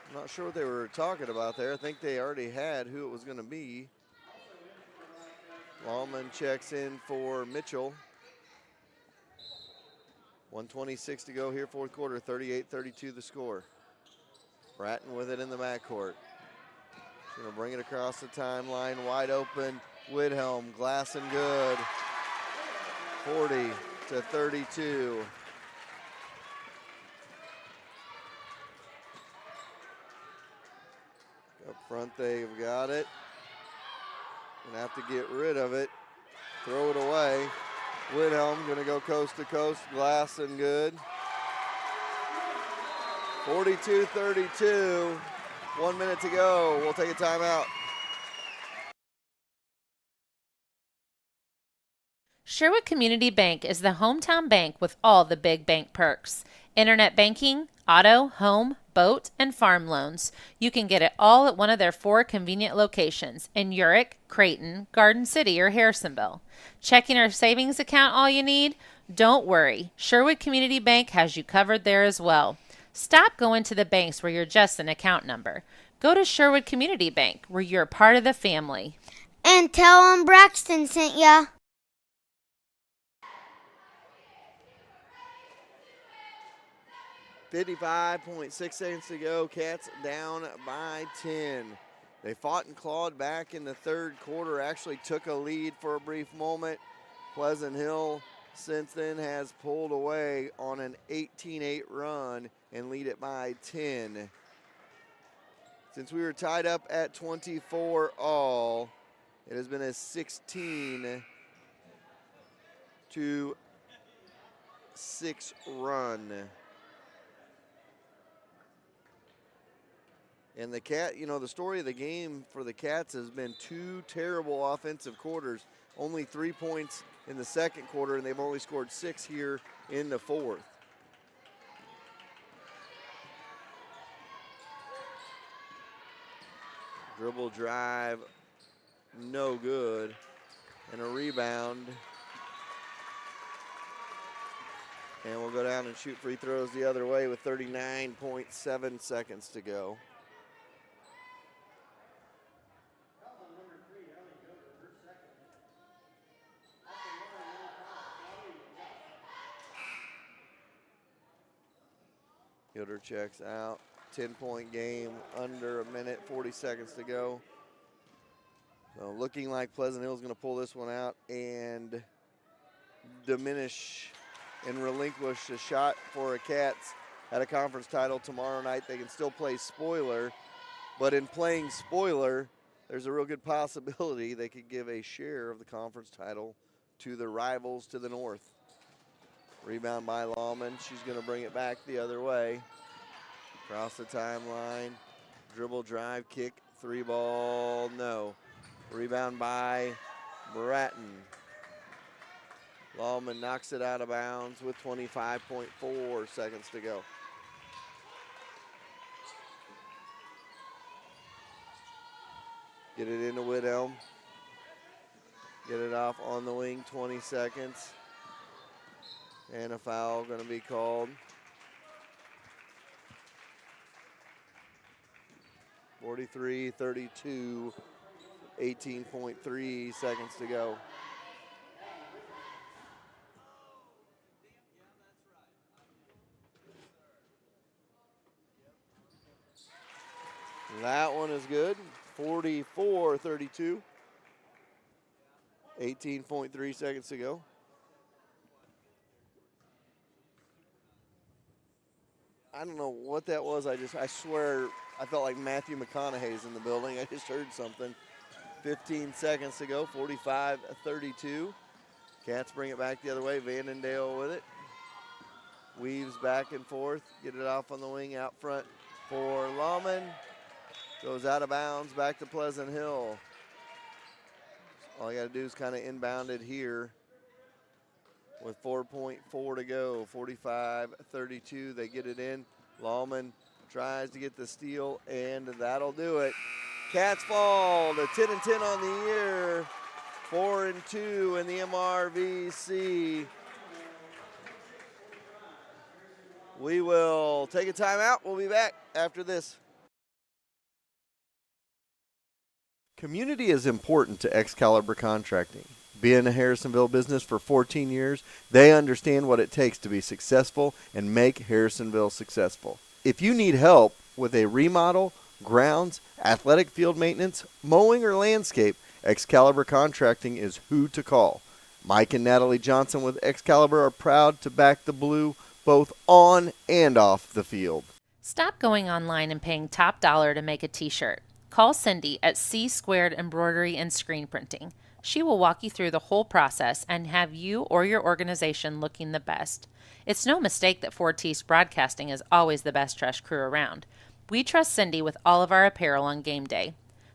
I'm not sure what they were talking about there. I think they already had who it was going to be. Lawman checks in for Mitchell. 1:26 to go here, fourth quarter, 38-32 the score. Bratton with it in the backcourt. Gonna bring it across the timeline, wide open. Widhelm, glass and good. 40-32. Up front, they've got it. Gonna have to get rid of it. Throw it away. Widhelm gonna go coast to coast, glass and good. 42-32, 1 minute to go. We'll take a timeout. Sherwood Community Bank is the hometown bank with all the big bank perks. Internet banking, auto, home, boat, and farm loans. You can get it all at one of their 4 convenient locations in Urick, Creighton, Garden City, or Harrisonville. Checking or savings account all you need? Don't worry. Sherwood Community Bank has you covered there as well. Stop going to the banks where you're just an account number. Go to Sherwood Community Bank where you're a part of the family. And tell them Braxton sent ya. 55.6 seconds to go. Cats down by 10. They fought and clawed back in the third quarter, actually took a lead for a brief moment. Pleasant Hill since then has pulled away on an 18-8 run and lead it by 10. Since we were tied up at 24 all, it has been a 16-6 run. And the the story of the game for the Cats has been 2 terrible offensive quarters. Only 3 points in the second quarter, and they've only scored 6 here in the fourth. Dribble drive, no good. And a rebound. And we'll go down and shoot free throws the other way with 39.7 seconds to go. Fielder checks out. 10-point game, under a minute, 40 seconds to go. So looking like Pleasant Hill is going to pull this one out and diminish and relinquish a shot for a Cats at a conference title tomorrow night. They can still play spoiler, but in playing spoiler, there's a real good possibility they could give a share of the conference title to the rivals to the north. Rebound by Lawman. She's going to bring it back the other way. Across the timeline. Dribble, drive, kick, 3-ball, no. Rebound by Bratton. Lawman knocks it out of bounds with 25.4 seconds to go. Get it into Whithelm. Get it off on the wing, 20 seconds. And a foul going to be called. 43-32, 18.3 seconds to go. That one is good. 44-32, 18.3 seconds to go. I don't know what that was. I swear I felt like Matthew McConaughey's in the building. I just heard something. 15 seconds to go, 45-32. Cats bring it back the other way. Vandendale with it. Weaves back and forth. Get it off on the wing out front for Lawman. Goes out of bounds, back to Pleasant Hill. All you got to do is kind of inbound it here with 4.4 to go, 45-32. They get it in. Lawman tries to get the steal, and that'll do it. Cats fall to 10-10 on the year, 4-2 in the MRVC. We will take a timeout. We'll be back after this. Community is important to Excalibur Contracting. Being a Harrisonville business for 14 years, they understand what it takes to be successful and make Harrisonville successful. If you need help with a remodel, grounds, athletic field maintenance, mowing, or landscape, Excalibur Contracting is who to call. Mike and Natalie Johnson with Excalibur are proud to back the Blue both on and off the field. Stop going online and paying top dollar to make a t-shirt. Call Cindy at C Squared Embroidery and Screen Printing. She will walk you through the whole process and have you or your organization looking the best. It's no mistake that Fortis Broadcasting is always the best dressed crew around. We trust Cindy with all of our apparel on game day.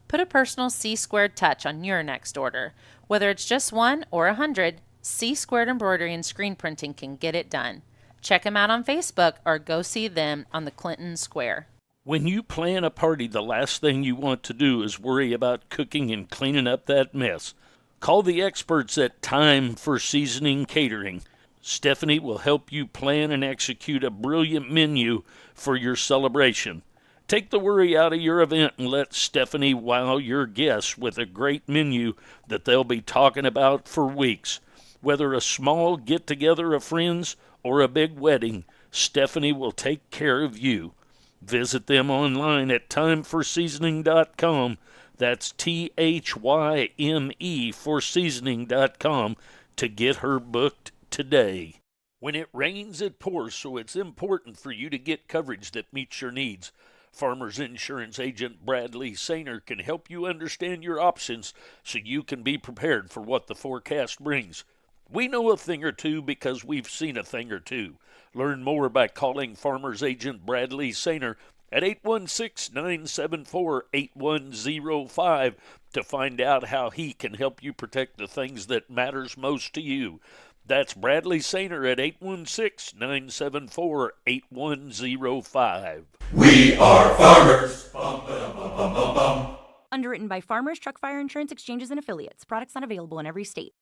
Put a personal C Squared touch on your next order. Whether it's just 1 or 100, C Squared Embroidery and Screen Printing can get it done. Check them out on Facebook or go see them on the Clinton Square. When you plan a party, the last thing you want to do is worry about cooking and cleaning up that mess. Call the experts at Time for Seasoning Catering. Stephanie will help you plan and execute a brilliant menu for your celebration. Take the worry out of your event and let Stephanie wow your guests with a great menu that they'll be talking about for weeks. Whether a small get-together of friends or a big wedding, Stephanie will take care of you. Visit them online at timeforseasoning.com. That's THYME for seasoning.com to get her booked today. When it rains, it pours, so it's important for you to get coverage that meets your needs. Farmers Insurance Agent Bradley Sainer can help you understand your options so you can be prepared for what the forecast brings. We know a thing or two because we've seen a thing or two. Learn more by calling Farmers Agent Bradley Sainer at 816-974-8105 to find out how he can help you protect the things that matters most to you. That's Bradley Sainer at 816-974-8105. We are farmers. Bum, ba-dum, bum, bum, bum, bum. Underwritten by Farmers Truck Fire Insurance Exchanges and Affiliates. Products not available in every state.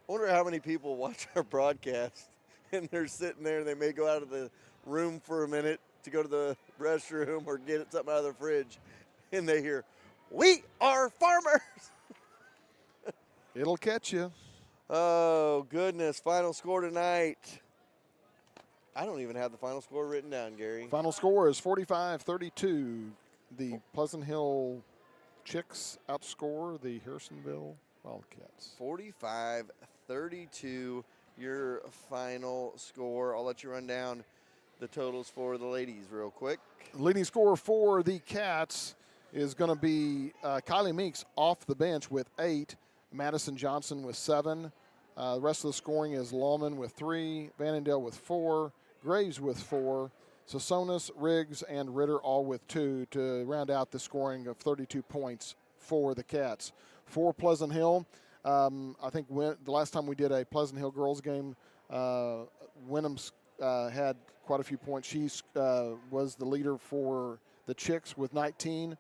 I wonder how many people watch our broadcast and they're sitting there and they may go out of the room for a minute to go to the restroom or get something out of the fridge and they hear, "We are farmers." It'll catch you. Oh, goodness. Final score tonight. I don't even have the final score written down, Gary. Final score is 45-32. The Pleasant Hill Chicks outscore the Harrisonville Wildcats. 45-32, your final score. I'll let you run down the totals for the ladies real quick. Leading scorer for the Cats is going to be Kylie Meeks off the bench with 8, Madison Johnson with 7. The rest of the scoring is Lawman with 3, Vannondale with 4, Graves with 4, Sassonis, Riggs, and Ritter all with 2 to round out the scoring of 32 points for the Cats. For Pleasant Hill, I think the last time we did a Pleasant Hill girls game, Wynnum's had quite a few points. She was the leader for the Chicks with 19.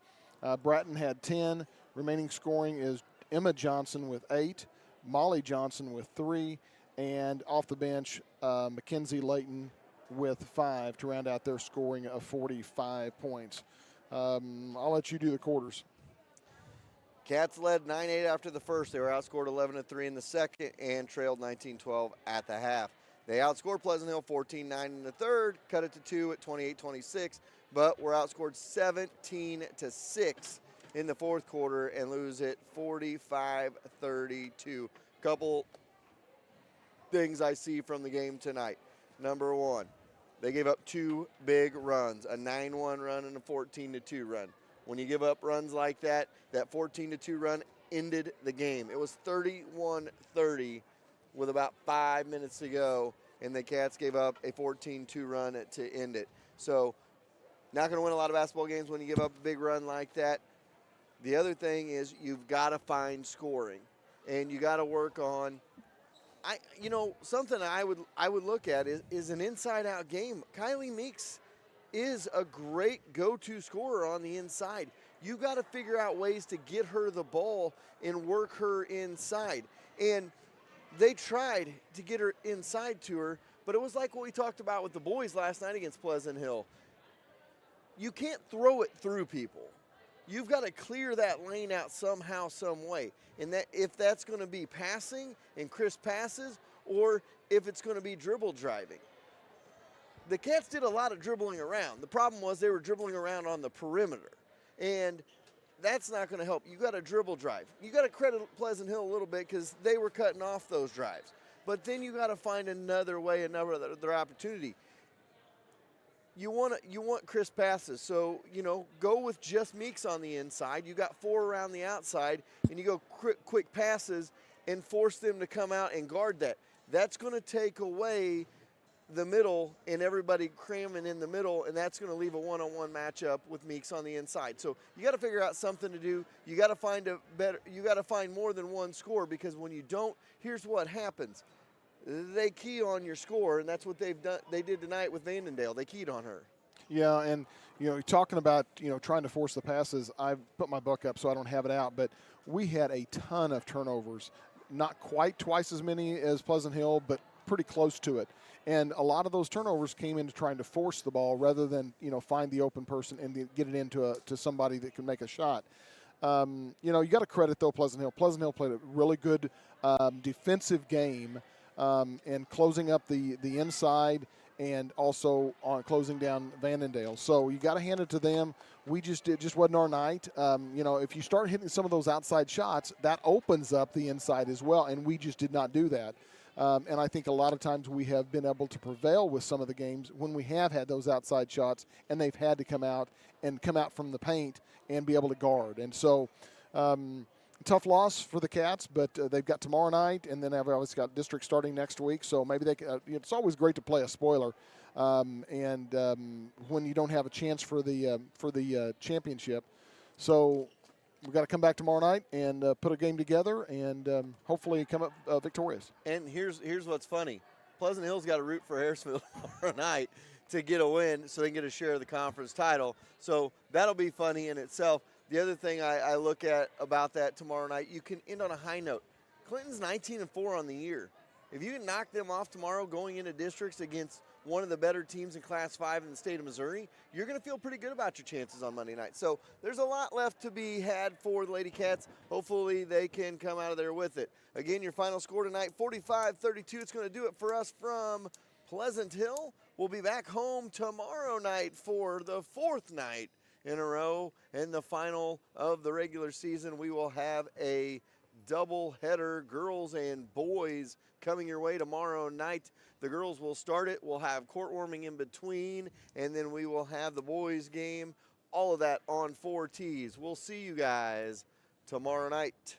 Bratton had 10. Remaining scoring is Emma Johnson with 8, Molly Johnson with 3, and off the bench, Mackenzie Layton with 5 to round out their scoring of 45 points. I'll let you do the quarters. Cats led 9-8 after the first. They were outscored 11-3 in the second and trailed 19-12 at the half. They outscored Pleasant Hill 14-9 in the third, cut it to 2 at 28-26, but were outscored 17-6 in the fourth quarter and lose it 45-32. Couple things I see from the game tonight. Number one, they gave up 2 big runs, a 9-1 run and a 14-2 run. When you give up runs like that, that 14-2 run ended the game. It was 31-30 with about 5 minutes to go, and the Cats gave up a 14-2 run to end it. So not going to win a lot of basketball games when you give up a big run like that. The other thing is you've got to find scoring, and you got to work on something I would look at is an inside-out game. Kylie Meeks is a great go-to scorer on the inside. You got to figure out ways to get her the ball and work her inside. And they tried to get her inside to her, but it was like what we talked about with the boys last night against Pleasant Hill. You can't throw it through people. You've got to clear that lane out somehow, some way. And that if that's going to be passing and crisp passes, or if it's going to be dribble driving. The Cats did a lot of dribbling around. The problem was they were dribbling around on the perimeter. And that's not going to help. You got to dribble drive. You got to credit Pleasant Hill a little bit because they were cutting off those drives. But then you got to find another way, another opportunity. You want crisp passes, so go with just Meeks on the inside. You got 4 around the outside, and you go quick passes and force them to come out and guard that. That's going to take away the middle and everybody cramming in the middle, and that's going to leave a one-on-one matchup with Meeks on the inside. So you got to figure out something to do. You got to find you got to find more than one score, because when you don't, here's what happens. They key on your score, and that's what they've done. They did tonight with Vannondale. They keyed on her. Yeah, and talking about trying to force the passes, I've put my book up so I don't have it out, but we had a ton of turnovers. Not quite twice as many as Pleasant Hill, but pretty close to it. And a lot of those turnovers came into trying to force the ball rather than find the open person and get it into to somebody that can make a shot. You got to credit though Pleasant Hill. Pleasant Hill played a really good defensive game. And closing up the inside, and also on closing down Vannondale. So you got to hand it to them. We just wasn't our night. If you start hitting some of those outside shots, that opens up the inside as well, and we just did not do that. And I think a lot of times we have been able to prevail with some of the games when we have had those outside shots, and they've had to come out from the paint and be able to guard. And so tough loss for the Cats, but they've got tomorrow night, and then they've always got district starting next week. So maybe they can, it's always great to play a spoiler, and when you don't have a chance for the championship. So we've got to come back tomorrow night and put a game together and hopefully come up victorious. And here's what's funny. Pleasant Hill's got to root for Harrisonville tomorrow night to get a win so they can get a share of the conference title. So that'll be funny in itself. The other thing I look at about that tomorrow night, you can end on a high note. Clinton's 19-4 on the year. If you can knock them off tomorrow going into districts against one of the better teams in Class 5 in the state of Missouri, you're going to feel pretty good about your chances on Monday night. So there's a lot left to be had for the Lady Cats. Hopefully they can come out of there with it. Again, your final score tonight, 45-32. It's going to do it for us from Pleasant Hill. will be back home tomorrow night for the 4th night in a row. And the final of the regular season, we will have a double-header, girls and boys, coming your way tomorrow night. The girls will start it. We'll have court warming in between, and then we will have the boys game. All of that on 4Ts. We'll see you guys tomorrow night.